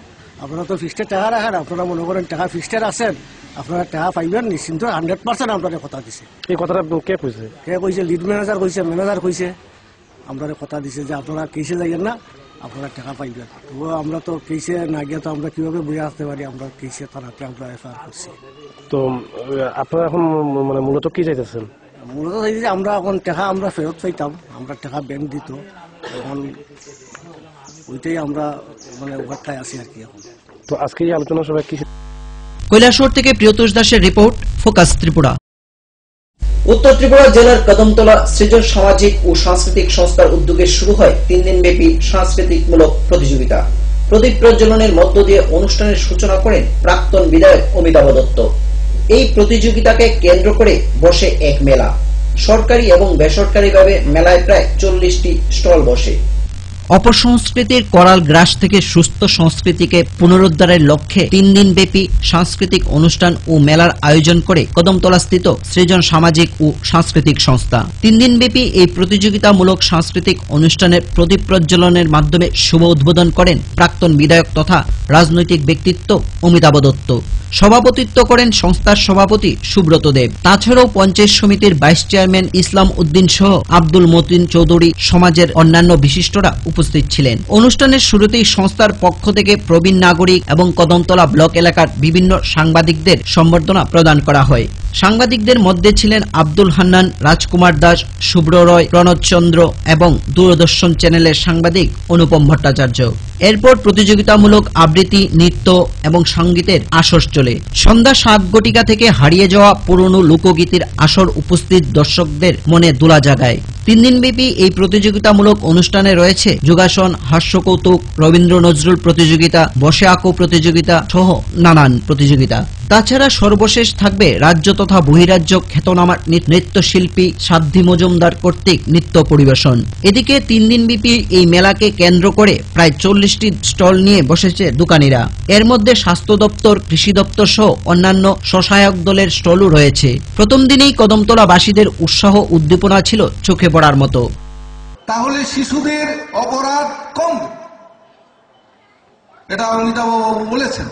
আপনারা তো ফিক্সডে টাকা রাখেন, আপনারা মনে করেন টাকা ফিক্সডে রাখছেন, আপনারা টাকা পাইবেন নিশ্চিন্ত 100% আপনাদের কথা দিছে। এই কথাটা কে কইছে? লিড ম্যানেজার কইছে, ম্যানেজার কইছে, আমরা কথা দিছে যে আপনারা কেসে যাইয়েন না, আপনারা টাকা পাইবেন। তো আমরা তো কেসে না গিয়ে তো আমরা কিভাবে বুঝে আসতে পারি, আমরা কেসে থানাতে আমরা এফআইআর করছি। তো আপনারা এখন মানে মূলত কি চাইতেছেন? মূলত চাইছি আমরা এখন টাকা আমরা ফেরত পাইতাম, আমরা টাকা ব্যাংক দিত, এখন ওইটাই আমরা মানে অপেক্ষায় আছি আর কি এখন। তো আজকে এই আলোচনা সবাই কি? কৈলাসহর থেকে প্রিয়তোষ দাসের রিপোর্ট, ফোকাস ত্রিপুরা। উত্তর ত্রিপুরা জেলার কদমতলা সৃজন সামাজিক ও সাংস্কৃতিক সংস্থার উদ্যোগে শুরু হয় 3 দিনব্যাপী সাংস্কৃতিকমূলক প্রতিযোগিতা। প্রদীপ প্রজ্বলনের মধ্য দিয়ে অনুষ্ঠানের সূচনা করেন প্রাক্তন বিধায়ক অমিতাভ দত্ত। এই প্রতিযোগিতাকে কেন্দ্র করে বসে এক মেলা। সরকারি এবং বেসরকারিভাবে মেলায় প্রায় 40টি স্টল বসে। অপসংস্কৃতির করাল গ্রাস থেকে সুস্থ সংস্কৃতিকে পুনরুদ্ধারের লক্ষ্যে 3 দিনব্যাপী সাংস্কৃতিক অনুষ্ঠান ও মেলার আয়োজন করে কদমতলাস্থিত সৃজন সামাজিক ও সাংস্কৃতিক সংস্থা। 3 দিনব্যাপী এই প্রতিযোগিতামূলক সাংস্কৃতিক অনুষ্ঠানের প্রদীপ প্রজ্বলনের মাধ্যমে শুভ উদ্বোধন করেন প্রাক্তন বিধায়ক তথা রাজনৈতিক ব্যক্তিত্ব অমিতাভ দত্ত। সভাপতিত্ব করেন সংস্থার সভাপতি সুব্রত দেব। তাছাড়াও পঞ্চায়েত সমিতির ভাইস চেয়ারম্যান ইসলাম উদ্দিন সহ আব্দুল মতিন চৌধুরী সমাজের অন্যান্য বিশিষ্টরা উপস্থিত ছিলেন। অনুষ্ঠানের শুরুতেই সংস্থার পক্ষ থেকে প্রবীণ নাগরিক এবং কদমতলা ব্লক এলাকার বিভিন্ন সাংবাদিকদের সম্বর্ধনা প্রদান করা হয়। সাংবাদিকদের মধ্যে ছিলেন আব্দুল হান্নান, রাজকুমার দাস, শুভ্র রয়, প্রণব চন্দ্র এবং দূরদর্শন চ্যানেলের সাংবাদিক অনুপম ভট্টাচার্য। এরপর প্রতিযোগিতামূলক আবৃত্তি, নৃত্য এবং সঙ্গীতের আসর চলে। সন্ধ্যা 7 ঘটিকা থেকে হারিয়ে যাওয়া পুরনো লোকগীতির আসর উপস্থিত দর্শকদের মনে দোলা জাগায়। 3 দিনব্যাপী এই প্রতিযোগিতামূলক অনুষ্ঠানে রয়েছে যোগাসন, হাস্যকৌতুক, রবীন্দ্র নজরুল প্রতিযোগিতা, বসে আঁকো প্রতিযোগিতা সহ নানান প্রতিযোগিতা। তাছাড়া সর্বশেষ থাকবে রাজ্য তথা বহিরাজ্য খ্যাতনামা নৃত্যশিল্পী সাধ্বী মজুমদার কর্তৃক নৃত্য পরিবেশন। এদিকে 3 দিনব্যাপী এই মেলাকে কেন্দ্র করে প্রায় 40টি স্টল নিয়ে বসেছে দোকানিরা। এর মধ্যে স্বাস্থ্য দপ্তর, কৃষি দপ্তর সহ অন্যান্য স্বসহায়ক দলের স্টলও রয়েছে। প্রথম দিনেই কদমতলাবাসীদের উৎসাহ উদ্দীপনা ছিল চোখে পড়ার মতো। তাহলে শিশুদের অপরাধ কম, এটা অমিতাভ বাবু বলেছেন।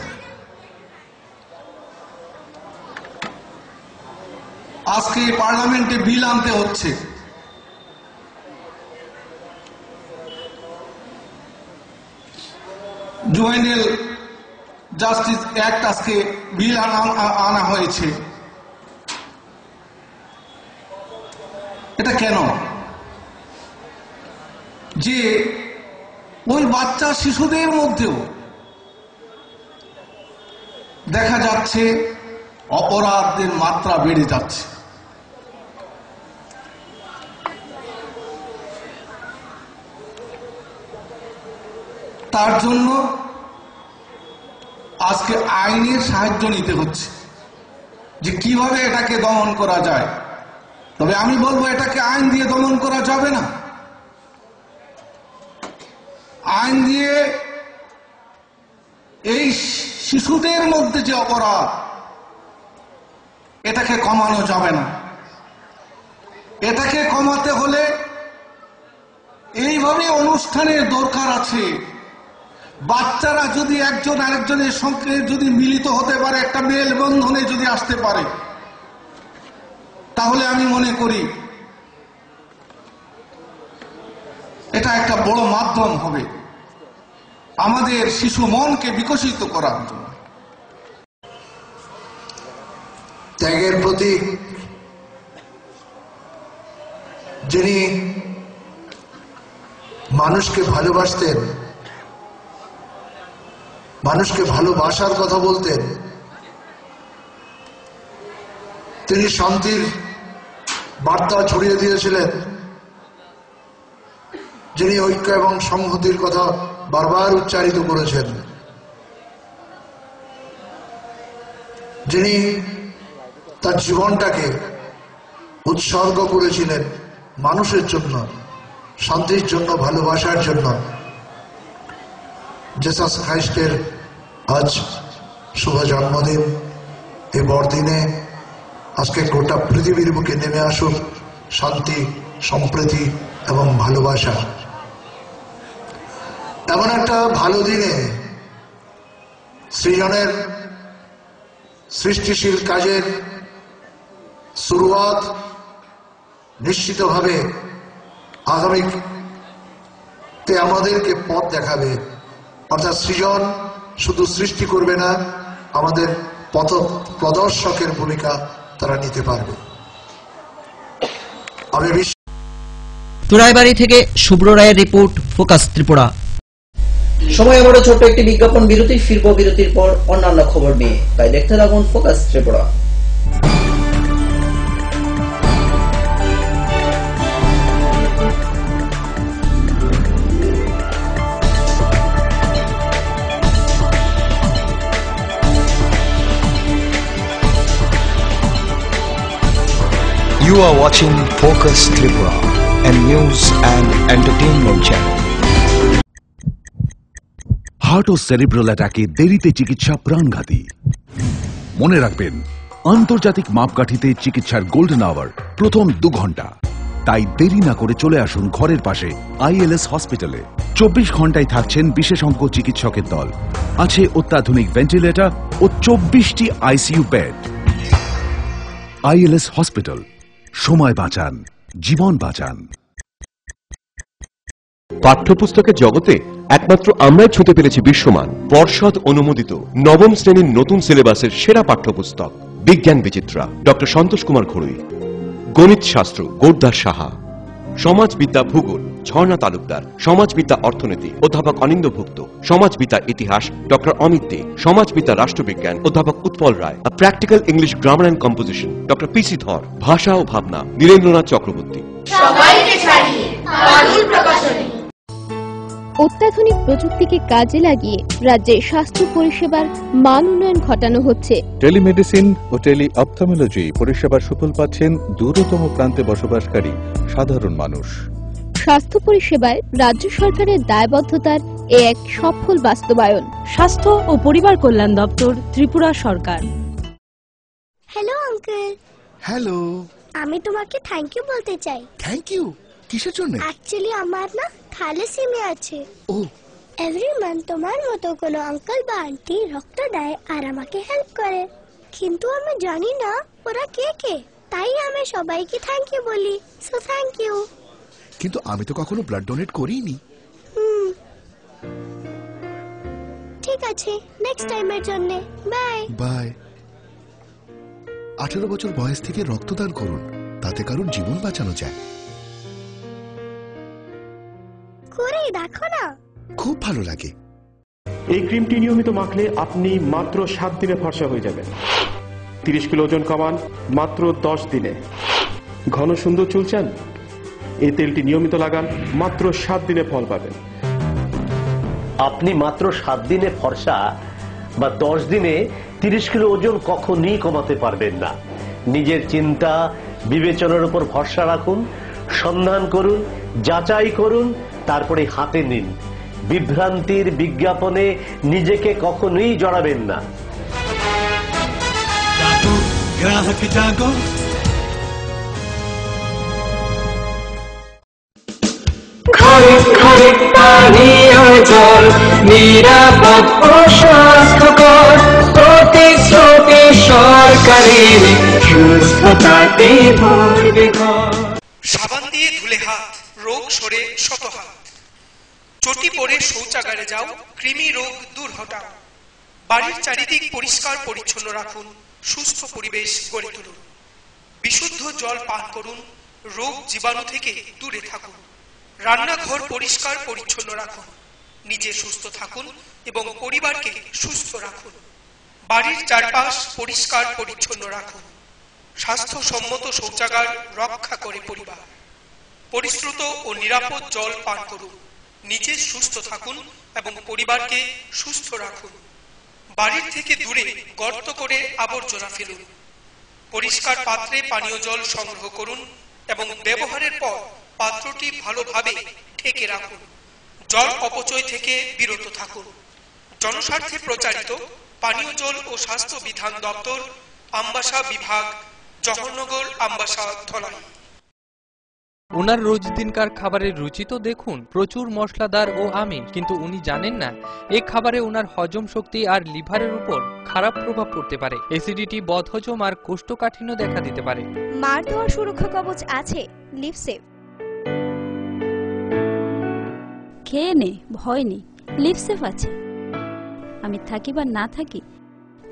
আজকে পার্লামেন্টে বিল আনতে হচ্ছে, জুভেনাইল জাস্টিস অ্যাক্ট আজকে বিল আনা হয়েছে। এটা কেন? যে ওই বাচ্চা শিশুদের মধ্যেও দেখা যাচ্ছে অপরাধের মাত্রা বেড়ে যাচ্ছে। তার জন্য আজকে আইনের সাহায্য নিতে হচ্ছে যে কিভাবে এটাকে দমন করা যায়। তবে আমি বলবো এটাকে আইন দিয়ে দমন করা যাবে না। আইন দিয়ে এই শিশুদের মধ্যে যে অপরাধ, এটাকে কমানো যাবে না। এটাকে কমাতে হলে এইভাবে অনুষ্ঠানের দরকার আছে। বাচ্চারা যদি একজন আরেকজনের সঙ্গে যদি মিলিত হতে পারে, একটা মেলবন্ধনে যদি আসতে পারে, তাহলে আমি মনে করি এটা একটা বড় মাধ্যম হবে আমাদের শিশু মনকে বিকশিত করার জন্য। ত্যাগের প্রতীক যিনি মানুষকে ভালোবাসতেন, মানুষকে ভালোবাসার কথা বলতেন, তিনি শান্তির বার্তা ছড়িয়ে দিয়েছিলেন, যিনি ঐক্য এবং সংহতির কথা বারবার উচ্চারিত করেছেন, যিনি তার জীবনটাকে উৎসর্গ করেছিলেন মানুষের জন্য, শান্তির জন্য, ভালোবাসার জন্য। জেসাস খ্রাইস্টের আজ শুভ জন্মদিন। এই বড়দিনে আজকে গোটা পৃথিবীর বুকে নেমে আসুক শান্তি, সম্প্রীতি এবং ভালোবাসা। এমন একটা ভালো দিনে সৃজনের, সৃষ্টিশীল কাজের শুরুয়াত নিশ্চিতভাবে আগামীতে আমাদেরকে পথ দেখাবে। অর্থাৎ সৃজন শুধু সৃষ্টি করবে না, আমাদের পথ প্রদর্শকের ভূমিকা তারা নিতে পারবে। আমি তুরাইবাড়ি থেকে শুভ্র রায়ের রিপোর্ট, ফোকাস ত্রিপুরা। সময় আমারও ছোট্ট একটি বিজ্ঞাপন বিরতি, ফিরবো বিরতির পর অন্যান্য খবর নিয়ে। তাই দেখতে থাকুন focus Tripura. You are watching Focus Tripura, a news and entertainment channel. Heart ও সেরিব্রাল অ্যাটাকে দেরিতে চিকিৎসা প্রাণঘাতী। মনে রাখবেন, আন্তর্জাতিক মাপকাঠিতে চিকিৎসার গোল্ডেন আওয়ার প্রথম 2 ঘন্টা। তাই দেরি না করে চলে আসুন ঘরের পাশে ILS হসপিটালে। 24 ঘন্টায় থাকছেন বিশেষজ্ঞ চিকিৎসকের দল। আছে অত্যাধুনিক ভেন্টিলেটর ও 24টি ICU বেড। ILS হসপিটাল, সময় বাঁচান, জীবন বাঁচান। পাঠ্যপুস্তকের জগতে একমাত্র আমরাই ছুঁতে পেরেছি বিশ্বমান পর্ষদ অনুমোদিত নবম শ্রেণীর নতুন সিলেবাসের সেরা পাঠ্যপুস্তক বিজ্ঞান বিচিত্রা, ডক্টর সন্তোষ কুমার ঘড়ুই। গণিত শাস্ত্র গোরদাস সাহা, সমাজবিদ্যা ভূগোল ঝর্ণা তালুকদার, সমাজবিদ্যা অর্থনীতি অধ্যাপক অনিন্দ্যভুক্ত, সমাজবিদ্যা ইতিহাস ডক্টর অমিত দে, সমাজবিদ্যা রাষ্ট্রবিজ্ঞান অধ্যাপক Utpal Roy, practical English grammar and composition doctor PC Dhar, ভাষা ও ভাবনা নীরেন্দ্রনাথ চক্রবর্তী। অত্যাধুনিক প্রযুক্তিকে কাজে লাগিয়ে রাজ্যে স্বাস্থ্য পরিষেবার মান উন্নয়ন ঘটানো হচ্ছে। টেলিমেডিসিন ও টেলি অপথলমোলজি পরিষেবার সুফল পাচ্ছেন দূরতম প্রান্তে বসবাসকারী সাধারণ মানুষ। স্বাস্থ্য পরিষেবায় রাজ্য সরকারের দায়বদ্ধতার এক সফল বাস্তবায়ন। স্বাস্থ্য ও পরিবার কল্যাণ দপ্তর, ত্রিপুরা সরকার। Hello uncle. হ্যালো। আমি তোমাকে থ্যাংক ইউ বলতে চাই। থ্যাংক ইউ কিসের জন্য? অ্যাকচুয়ালি আমার না থ্যালাসেমিয়া আছে। ও এভরি মান্থ তোমার মতো কোনো আঙ্কেল বা আন্টি রক্ত দেয় আর আমাকে হেল্প করে, কিন্তু আমি জানি না ওরা কে কে, তাই আমি সবাইকে থ্যাংক ইউ বলি। So thank you. কিন্তু আমি তো কখনো ব্লাড ডোনেট করিনি। ঠিক আছে, নেক্সট টাইমের জন্য বাই বাই। 18 বছর বয়স থেকে রক্তদান করুন, তাতে কারোর জীবন বাঁচানো যায়। করে দেখো না, খুব ভালো লাগে। এই ক্রিমটি নিয়মিত মাখলে আপনি মাত্র 7 দিনে ফর্সা হয়ে যাবেন। 30 কিলো ওজন কমান মাত্র 10 দিনে। ঘন সুন্দর চুল চান? এই তেলটি নিয়মিত লাগান, মাত্র 7 দিনে ফল পাবেন। আপনি মাত্র 7 দিনে ফর্সা বা 10 দিনে 30 কিলো ওজন কখনই কমাতে পারবেন না। নিজের চিন্তা বিবেচনার উপর ভরসা রাখুন, সন্ধান করুন, যাচাই করুন, তারপরে হাতে নিন। বিভ্রান্তির বিজ্ঞাপনে নিজেকে কখনোই জড়াবেন না। গ্রাহক জাগো। ঘরে ঘরে পানীয় জল নিরাপদ ও স্বাস্থ্যকর, প্রতিশ্রুতি সরকারের সুস্থতাতে ভরবে ঘর। সাবান দিয়ে ধুলে হাত, রোগ সরে শত হাত। চটি পরে শৌচাগারে যাও, কৃমি রোগ দূর হটাও। বাড়ির চারিদিক পরিষ্কার পরিচ্ছন্ন রাখুন, সুস্থ পরিবেশ গড়ে তুলুন। বিশুদ্ধ জল পান করুন, রোগ জীবাণু থেকে দূরে থাকুন। রান্নাঘর পরিষ্কার পরিচ্ছন্ন রাখুন। নিজে সুস্থ থাকুন এবং পরিবারকে সুস্থ রাখুন। বাড়ির চারপাশ পরিষ্কার পরিচ্ছন্ন রাখুন। স্বাস্থ্যসম্মত শৌচাগার রক্ষা করে পরিবার। পরিশ্রুত ও নিরাপদ জল পান করুন। নিজে সুস্থ থাকুন এবং পরিবারকে সুস্থ রাখুন। বাড়ির থেকে দূরে গর্ত করে আবর্জনা ফেলুন। পরিষ্কার পাত্রে পানীয় জল সংগ্রহ করুন এবং ব্যবহারের পর পাত্রটি ভালোভাবে ঢেকে রাখুন। জল অপচয় থেকে বিরত থাকুন। জনস্বার্থে প্রচারিত পানীয় জল ও স্বাস্থ্য বিধান দপ্তর, আমবাসা বিভাগ, জওহরনগর, আমবাসা, ধলাই। ওনার রোজ দিনকার খাবারের রুচি তো দেখুন, প্রচুর মশলাদার ও আমিষ, কিন্তু উনি জানেন না এই খাবারে ওনার হজম শক্তি আর লিভারের উপর খারাপ প্রভাব পড়তে পারে। অ্যাসিডিটি, বদহজম আর কোষ্ঠকাঠিন্য দেখা দিতে পারে। মার দেওয়া সুরক্ষা কবচ আছে লিভসেভ। খেয়ে নে, ভয় নেই, লিভসেভ আছে। আমি থাকি বা না থাকি,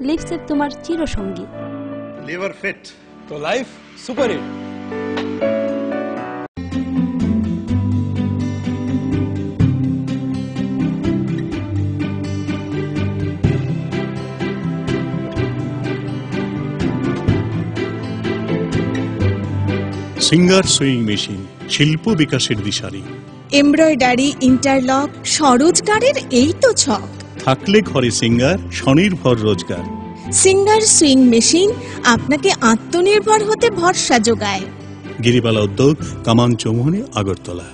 লিভসেভ তোমার চিরসঙ্গী। লিভার ফিট তো life super hit. Singer sewing machine, শিল্প বিকাশের দিশারি। এমব্রয়ডারি, ইন্টারলক, স্বরোজগারের এই তো ছক। থাকলে ঘরে সিঙ্গার, স্বনির্ভর রোজগার। সিঙ্গার সুইং মেশিন আপনাকে আত্মনির্ভর হতে ভরসা যোগায়। গিরিবালা উদ্যোগ, কামান চৌমুহনী, আগরতলা।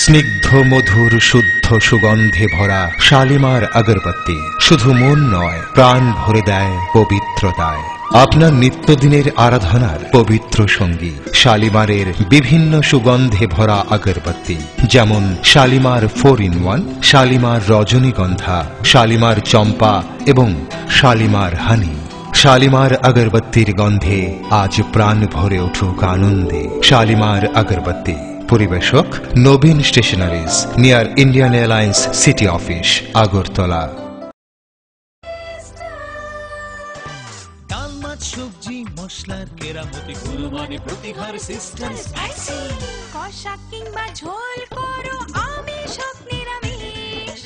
স্নিগ্ধ মধুর শুদ্ধ সুগন্ধে ভরা শালিমার আগরবাতি শুধু মন নয়, প্রাণ ভরে দেয় পবিত্রতায়। আপনার নিত্যদিনের আরাধনার পবিত্র সঙ্গী শালিমারের বিভিন্ন সুগন্ধে ভরা আগরবাতি, যেমন শালিমার 4-in-1, শালিমার রজনীগন্ধা, শালিমার চম্পা এবং শালিমার হানি। শালিমার আগরবাতির গন্ধে আজ প্রাণ ভরে উঠুক আনন্দে। শালিমার আগরবাতি। পরিবেশক Nabin stationeries, near Indian Airlines city office, Agartala. ডাল, মাছ, সবজি, মশলার কেরামতি, গুণমানে প্রতি ঘর সিস্টার স্পাইসি। কষা কিংবা ঝোল করো আমিষ হোক নিরামিষ,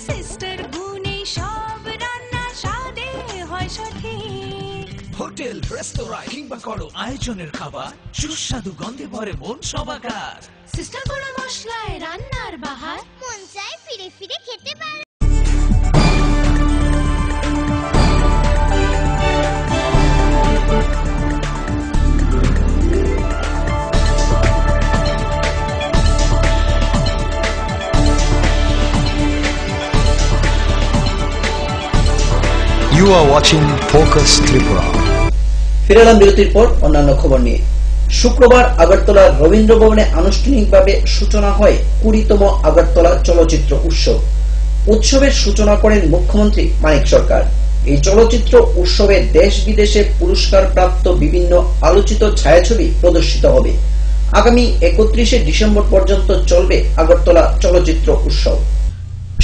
সিস্টার গুণে সব রান্না স্বাদে হয় সঠিক। হোটেল, রেস্তোরাঁ কিংবা করো আয়োজনের খাবার, সুস্বাদু গন্ধে ভরে মন সবাকার। সিস্টার গুঁড়ো মশলায় রান্নার বাহার, মন চায় ফিরে ফিরে খেতে পারে। You are watching Focus Tripura. ফিরে এলাম বিরতির পর অন্যান্য খবর নিয়ে। শুক্রবার আগরতলার রবীন্দ্র ভবনে আনুষ্ঠানিকভাবে সূচনা হয় 20তম আগরতলা চলচ্চিত্র উৎসব। উৎসবের সূচনা করেন মুখ্যমন্ত্রী মানিক সরকার। এই চলচ্চিত্র উৎসবে দেশ বিদেশে পুরস্কার প্রাপ্ত বিভিন্ন আলোচিত ছায়াছবি প্রদর্শিত হবে। আগামী 31শে ডিসেম্বর পর্যন্ত চলবে আগরতলা চলচ্চিত্র উৎসব।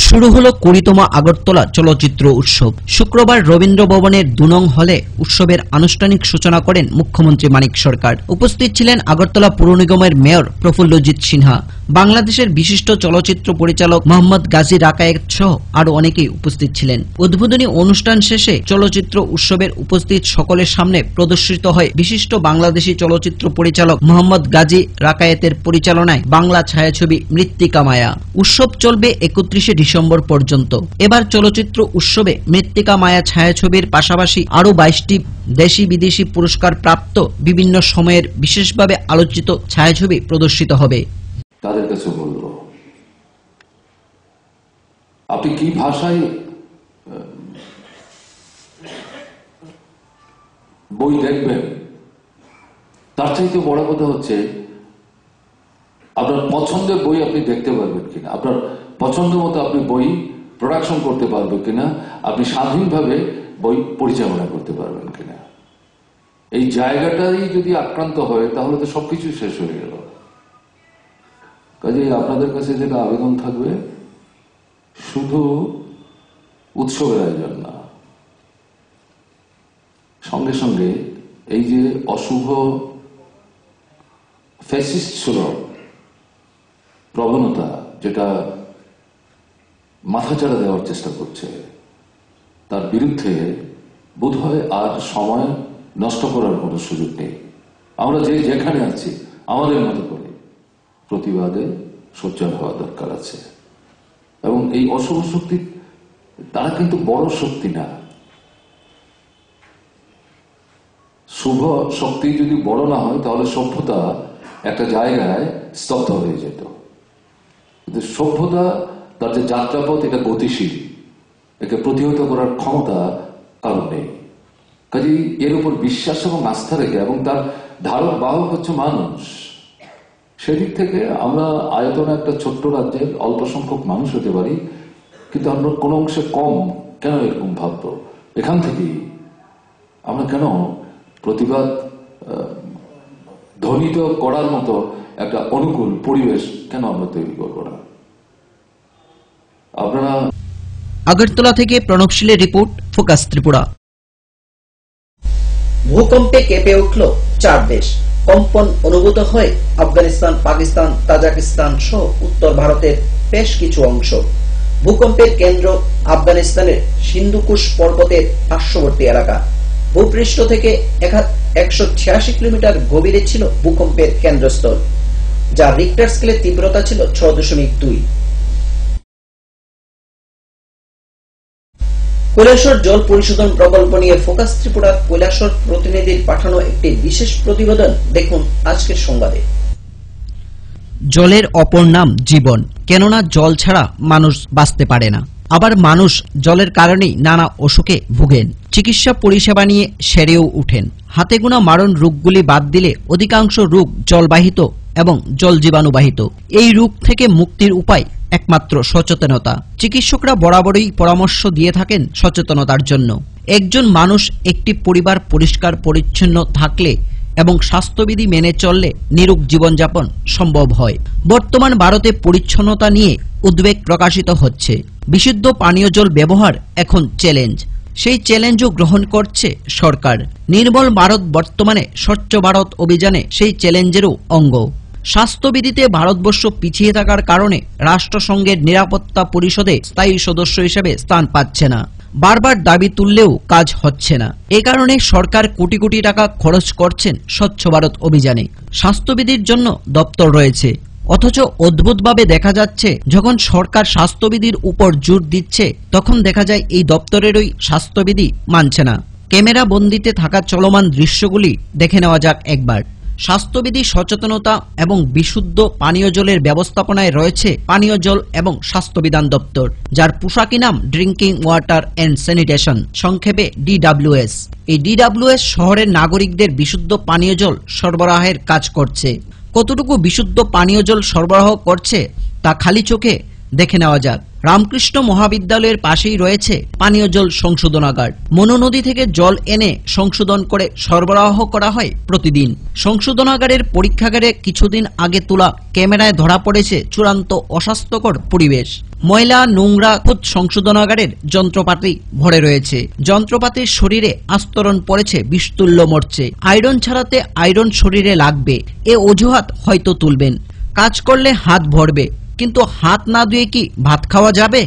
শুরু হলো 20তম আগরতলা চলচ্চিত্র উৎসব। শুক্রবার রবীন্দ্র ভবনের 2 নং হলে উৎসবের আনুষ্ঠানিক সূচনা করেন মুখ্যমন্ত্রী মানিক সরকার। উপস্থিত ছিলেন আগরতলা পুর নিগমের মেয়র প্রফুল্লজিৎ সিনহা, বাংলাদেশের বিশিষ্ট চলচ্চিত্র পরিচালক মোহাম্মদ গাজী রাকায়েত সহ আরো অনেকেই উপস্থিত ছিলেন। উদ্বোধনী অনুষ্ঠান শেষে চলচ্চিত্র উৎসবের উপস্থিত সকলের সামনে প্রদর্শিত হয় বিশিষ্ট বাংলাদেশী চলচ্চিত্র পরিচালক মোহাম্মদ গাজী রাকায়েতের পরিচালনায় বাংলা ছায়াছবি মৃত্তিকা মায়া। উৎসব চলবে 31শে ডিসেম্বর পর্যন্ত। এবার চলচ্চিত্র উৎসবে মৃত্তিকা মায়া ছায়াছবির পাশাপাশি আরো 22টি দেশি বিদেশি পুরস্কার প্রাপ্ত বিভিন্ন সময়ের বিশেষভাবে আলোচিত ছায়াছবি প্রদর্শিত হবে। তাদের কাছে বলল, আপনি কি ভাষায় বই দেখবেন, তার চাইতে বড় কথা হচ্ছে আপনার পছন্দের বই আপনি দেখতে পারবেন কিনা, আপনার পছন্দ মতো আপনি বই প্রোডাকশন করতে পারবেন কিনা, আপনি স্বাধীনভাবে বই পরিচালনা করতে পারবেন কিনা। এই জায়গাটাই যদি আক্রান্ত হয় তাহলে তো সবকিছু শেষ হয়ে গেল। কাজেই আপনাদের কাছে যেটা আবেদন থাকবে, শুধু উৎসবের আয়োজন না, সঙ্গে সঙ্গে এই যে অশুভ ফ্যাসিস্ট প্রবণতা যেটা মাথাচাড়া দেওয়ার চেষ্টা করছে, তার বিরুদ্ধে বোধহয় আর সময় নষ্ট করার কোনো সুযোগ নেই। আমরা যেখানে আছি আমাদের মতো করে প্রতিবাদে সোচ্চার হওয়া দরকার আছে। এবং এই অশুভ শক্তি তারা কিন্তু বড় শক্তি না। শুভ শক্তি যদি বড় না হয় তাহলে সভ্যতা একটা জায়গায় স্তব্ধ হয়ে যেত। কিন্তু সভ্যতা তার যে যাত্রাপথ এটা গতিশীল, একে প্রতিহত করার ক্ষমতা কারণ নেই। কাজেই এর উপর বিশ্বাস এবং আস্থা রেখে, এবং তার ধারক বাহক হচ্ছে মানুষ, সেদিক থেকে আমরা আয়তনে একটা ছোট্ট রাজ্যের অল্প সংখ্যক মানুষ হতে পারি, কিন্তু আমরা কোন অংশে কম কেন এরকম ভাববো? এখান থেকেই আমরা কেন প্রতিবাদ ধ্বনিত করার মতো একটা অনুকূল পরিবেশ কেন আমরা তৈরি করবো না? আপনারা আগরতলা থেকে প্রণবশীলের রিপোর্ট, ফোকাস ত্রিপুরা। ভূকম্পে কেঁপে উঠল 4 দেশ। কম্পন অনুভূত হয় আফগানিস্তান, পাকিস্তান, তাজিকিস্তান সহ উত্তর ভারতের বেশ কিছু অংশ। ভূকম্পের কেন্দ্র আফগানিস্তানের সিন্ধুকুশ পর্বতের পার্শ্ববর্তী এলাকা। ভূপৃষ্ঠ থেকে 186 কিলোমিটার গভীরে ছিল ভূকম্পের কেন্দ্রস্থল, যা রিক্টার স্কেলের তীব্রতা ছিল 6.2। কৈলাসহর জল পরিশোধন প্রকল্প নিয়ে ফোকাস ত্রিপুরার কৈলাসহর প্রতিনিধির পাঠানো একটি বিশেষ প্রতিবেদন দেখুন আজকের সংবাদে। জলের অপর নাম জীবন, কেননা জল ছাড়া মানুষ বাঁচতে পারে না। আবার মানুষ জলের কারণেই নানা অসুখে ভুগেন, চিকিৎসা পরিষেবা নিয়ে সেরেও উঠেন। হাতে গোনা মারণ রোগগুলি বাদ দিলে অধিকাংশ রোগ জলবাহিত এবং জল জীবাণুবাহিত। এই রোগ থেকে মুক্তির উপায় একমাত্র সচেতনতা। চিকিৎসকরা বরাবরই পরামর্শ দিয়ে থাকেন সচেতনতার জন্য। একজন মানুষ, একটি পরিবার পরিষ্কার পরিচ্ছন্ন থাকলে এবং স্বাস্থ্যবিধি মেনে চললে নিরোগ জীবনযাপন সম্ভব হয়। বর্তমান ভারতে পরিচ্ছন্নতা নিয়ে উদ্বেগ প্রকাশিত হচ্ছে। বিশুদ্ধ পানীয় জল ব্যবহার এখন চ্যালেঞ্জ। সেই চ্যালেঞ্জও গ্রহণ করছে সরকার। নির্মল ভারত বর্তমানে স্বচ্ছ ভারত অভিযানে সেই চ্যালেঞ্জেরও অঙ্গ। স্বাস্থ্যবিধিতে ভারতবর্ষ পিছিয়ে থাকার কারণে রাষ্ট্রসংঘের নিরাপত্তা পরিষদে স্থায়ী সদস্য হিসেবে স্থান পাচ্ছে না। বারবার দাবি তুললেও কাজ হচ্ছে না। এ কারণে সরকার কোটি কোটি টাকা খরচ করছেন স্বচ্ছ ভারত অভিযানে। স্বাস্থ্যবিধির জন্য দপ্তর রয়েছে, অথচ অদ্ভুতভাবে দেখা যাচ্ছে যখন সরকার স্বাস্থ্যবিধির উপর জোর দিচ্ছে তখন দেখা যায় এই দপ্তরেরই স্বাস্থ্যবিধি মানছে না। ক্যামেরা বন্দিতে থাকা চলমান দৃশ্যগুলি দেখে নেওয়া যাক একবার। স্বাস্থ্যবিধি সচেতনতা এবং বিশুদ্ধ পানীয় জলের ব্যবস্থাপনায় রয়েছে পানীয় জল এবং স্বাস্থ্যবিধান দপ্তর, যার পোশাকি নাম ড্রিঙ্কিং ওয়াটার অ্যান্ড স্যানিটেশন, সংক্ষেপে DWS। এই DWS শহরের নাগরিকদের বিশুদ্ধ পানীয় জল সরবরাহের কাজ করছে। কতটুকু বিশুদ্ধ পানীয় জল সরবরাহ করছে তা খালি চোখে দেখে নেওয়া যাক। রামকৃষ্ণ মহাবিদ্যালয়ের পাশেই রয়েছে পানীয় জল সংশোধনাগার। মনু নদী থেকে জল এনে সংশোধন করে সরবরাহ করা হয় প্রতিদিন। সংশোধনাগারের পরীক্ষাগারে কিছুদিন আগে তোলা ক্যামেরায় ধরা পড়েছে চূড়ান্ত অস্বাস্থ্যকর পরিবেশ। ময়লা নোংরা খোদ সংশোধনাগারের যন্ত্রপাতি ভরে রয়েছে। যন্ত্রপাতির শরীরে আস্তরণ পড়েছে, বিষতুল্য মরছে। আয়রন ছাড়াতে আয়রন শরীরে লাগবে, এ অজুহাত হয়তো তুলবেন। কাজ করলে হাত ভরবে, কিন্তু হাত না ধুয়ে কি ভাত খাওয়া যাবে?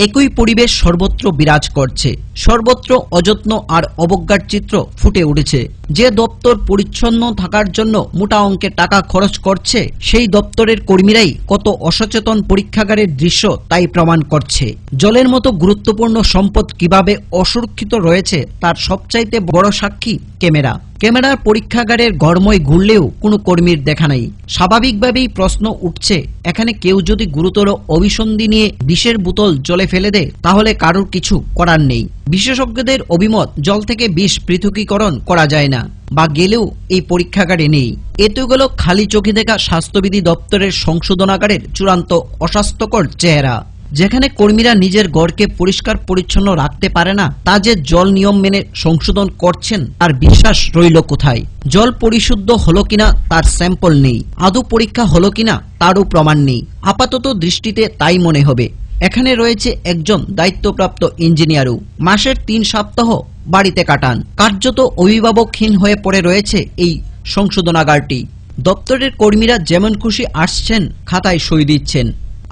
একই পরিবেশ সর্বত্র বিরাজ করছে। সর্বত্র অযত্ন আর অবজ্ঞার চিত্র ফুটে উঠেছে। যে দপ্তর পরিচ্ছন্ন থাকার জন্য মোটা অঙ্কের টাকা খরচ করছে, সেই দপ্তরের কর্মীরাই কত অসচেতন পরীক্ষাগারের দৃশ্য তাই প্রমাণ করছে। জলের মতো গুরুত্বপূর্ণ সম্পদ কিভাবে অসুরক্ষিত রয়েছে তার সবচাইতে বড় সাক্ষী ক্যামেরা। ক্যামেরার পরীক্ষাগারের ঘরময় ঘুরলেও কোনো কর্মীর দেখা নাই। স্বাভাবিকভাবেই প্রশ্ন উঠছে, এখানে কেউ যদি গুরুতর অভিসন্ধি নিয়ে বিষের বোতল জলে ফেলে দেয় তাহলে কারোর কিছু করার নেই। বিশেষজ্ঞদের অভিমত, জল থেকে বিষ পৃথকীকরণ করা যায় না বা গেলেও এই পরীক্ষাগারে নেই। এতগুলো খালি চোখে দেখা স্বাস্থ্যবিধি দপ্তরের সংশোধনাগারের চূড়ান্ত অস্বাস্থ্যকর চেহারা। যেখানে কর্মীরা নিজের ঘরকে পরিষ্কার পরিচ্ছন্ন রাখতে পারে না, তা যে জল নিয়ম মেনে সংশোধন করছেন তার বিশ্বাস রইল কোথায়? জল পরিশুদ্ধ হলো কিনা তার স্যাম্পল নেই, আদৌ পরীক্ষা হলো কিনা তারও প্রমাণ নেই। আপাতত দৃষ্টিতে তাই মনে হবে। এখানে রয়েছে একজন দায়িত্বপ্রাপ্ত ইঞ্জিনিয়ারও। মাসের 3 সপ্তাহ বাড়িতে কাটান। কার্যত অভিভাবকহীন হয়ে পড়ে রয়েছে এই সংশোধনাগারটি। দপ্তরের কর্মীরা যেমন খুশি আসছেন, খাতায় সই দিচ্ছেন,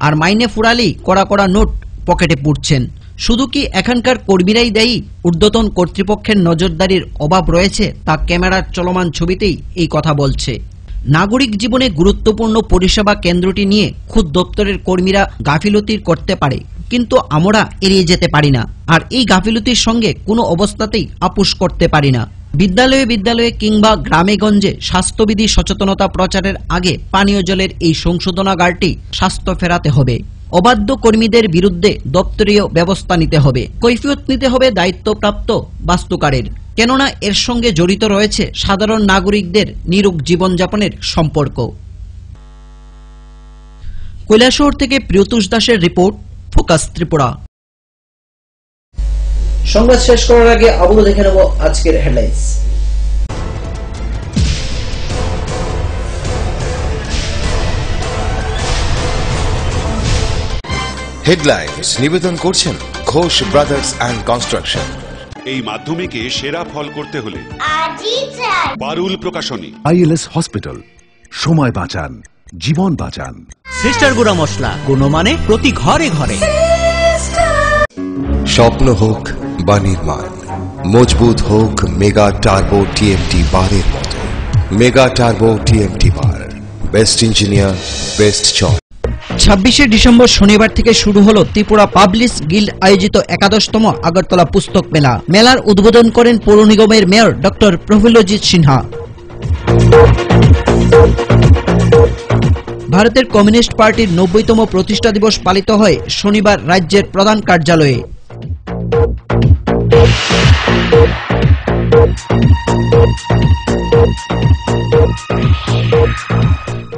আর মাইনে ফুরালেই কড়া কড়া নোট পকেটে পুড়ছেন। শুধু কি এখানকার কর্মীরাই দায়ী? ঊর্ধ্বতন কর্তৃপক্ষের নজরদারির অভাব রয়েছে, তা ক্যামেরার চলমান ছবিতেই এই কথা বলছে। নাগরিক জীবনে গুরুত্বপূর্ণ পরিষেবা কেন্দ্রটি নিয়ে খুদ দপ্তরের কর্মীরা গাফিলতি করতে পারে, কিন্তু আমরা এড়িয়ে যেতে পারি না, আর এই গাফিলতির সঙ্গে কোনো অবস্থাতেই আপোষ করতে পারি না। বিদ্যালয়ে কিংবা গ্রামে-গঞ্জে স্বাস্থ্যবিধি সচেতনতা প্রচারের আগে পানীয় জলের এই সংশোধনাগারটি স্বাস্থ্য ফেরাতে হবে। অবাধ্য কর্মীদের বিরুদ্ধে দপ্তরীয় ব্যবস্থা নিতে হবে। কৈফিয়ত নিতে হবে দায়িত্বপ্রাপ্ত বাস্তুকারের, কেননা এর সঙ্গে জড়িত রয়েছে সাধারণ নাগরিকদের নিরুক জীবনযাপনের সম্পর্ক। কৈলাসহর থেকে প্রিয়তোষ দাসের রিপোর্ট, ফোকাস ত্রিপুরা। সংবাদ শেষ করার আগে আবারও দেখে নেব আজকের হেডলাইন্স। হেডলাইন্স নিবেদন করছেন ঘোষ ব্রাদার্স অ্যান্ড কনস্ট্রাকশন। এই মাধ্যমিকে সেরা ফল করতে হলে পারুল প্রকাশনী। আইএলএস হসপিটাল, সময় বাঁচান, জীবন বাঁচান। সিস্টার গুঁড়া মশলা, গুণমানে প্রতি ঘরে ঘরে। স্বপ্ন হোক বা নির্মাণ, মজবুত হোক মেগা টার্বো টিএমটি বারের মতো। Mega turbo TMT bar, best engineer, best choice. 26শে ডিসেম্বর শনিবার থেকে শুরু হলো ত্রিপুরা পাবলিশ গিল্ড আয়োজিত ১১তম আগরতলা পুস্তক মেলা। মেলার উদ্বোধন করেন পৌর নিগমের মেয়র ডক্টর প্রফুল্লজিৎ সিনহা। ভারতের কমিউনিস্ট পার্টির ৯০তম প্রতিষ্ঠা দিবস পালিত হয় শনিবার রাজ্যের প্রধান কার্যালয়ে।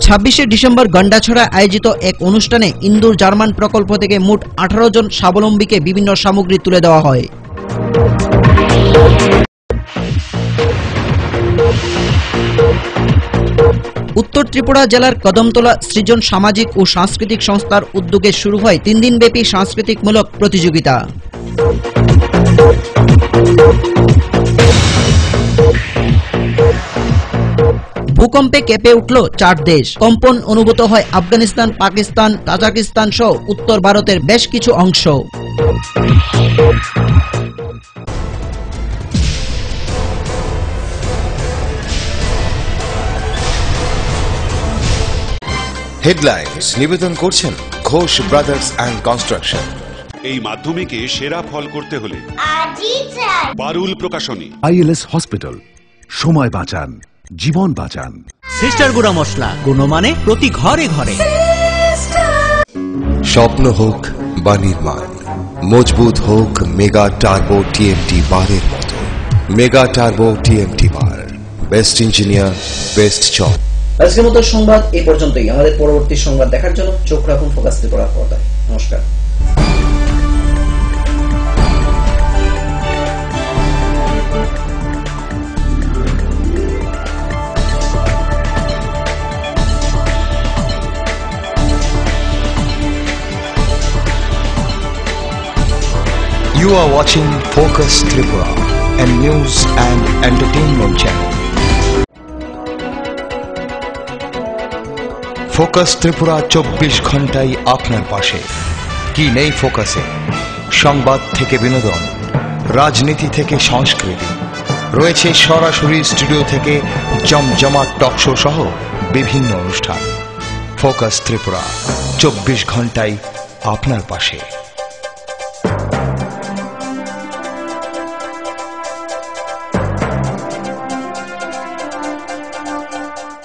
26শে ডিসেম্বর গন্ডাছড়া আয়োজিত এক অনুষ্ঠানে ইন্দুর জার্মান প্রকল্প থেকে মোট 18 জন স্বাবলম্বীকে বিভিন্ন সামগ্রী তুলে দেওয়া হয়। উত্তর ত্রিপুরা জেলার কদমতলা সৃজন সামাজিক ও সাংস্কৃতিক সংস্থার উদ্যোগে শুরু হয় 3 দিনব্যাপী সাংস্কৃতিকমূলক প্রতিযোগিতা। ভূকম্পে কেঁপে উঠল 4 দেশ। কম্পন অনুভূত হয় আফগানিস্তান, পাকিস্তান, কাজাকিস্তান সহ উত্তর ভারতের বেশ কিছু অংশ। হেডলাইন্স নিবেদন করছেন ঘোষ ব্রাদার্স অ্যান্ড কনস্ট্রাকশন। এই মাধ্যমিকে সেরা ফল করতে হলে পারুল প্রকাশনী। আইএলএস হসপিটাল, সময় বাঁচান, জীবন বাঁচান। সিস্টার গুঁড়া মশলা, গুণমানে প্রতি ঘরে ঘরে। স্বপ্ন হোক বা নির্মাণ, মজবুত হোক মেগা টার্বো টিএমটি বারের মতো। Mega turbo TMT bar, best engineer, best choice. আজকের মতো সংবাদ এই পর্যন্তই। আমাদের পরবর্তী সংবাদ দেখার জন্য চোখ রাখুন ফোকাস ত্রিপুরার পর্দায়। নমস্কার। You are watching Focus Tripura, a news and entertainment channel. Focus Tripura 24 ঘন্টাই আপনার পাশে। কি নেই ফোকাসে? সংবাদ থেকে বিনোদন, রাজনীতি থেকে সংস্কৃতি, রয়েছে সরাসরি স্টুডিও থেকে জমজমাট টকশো সহ বিভিন্ন অনুষ্ঠান। ফোকাস ত্রিপুরা 24 ঘন্টাই আপনার পাশে।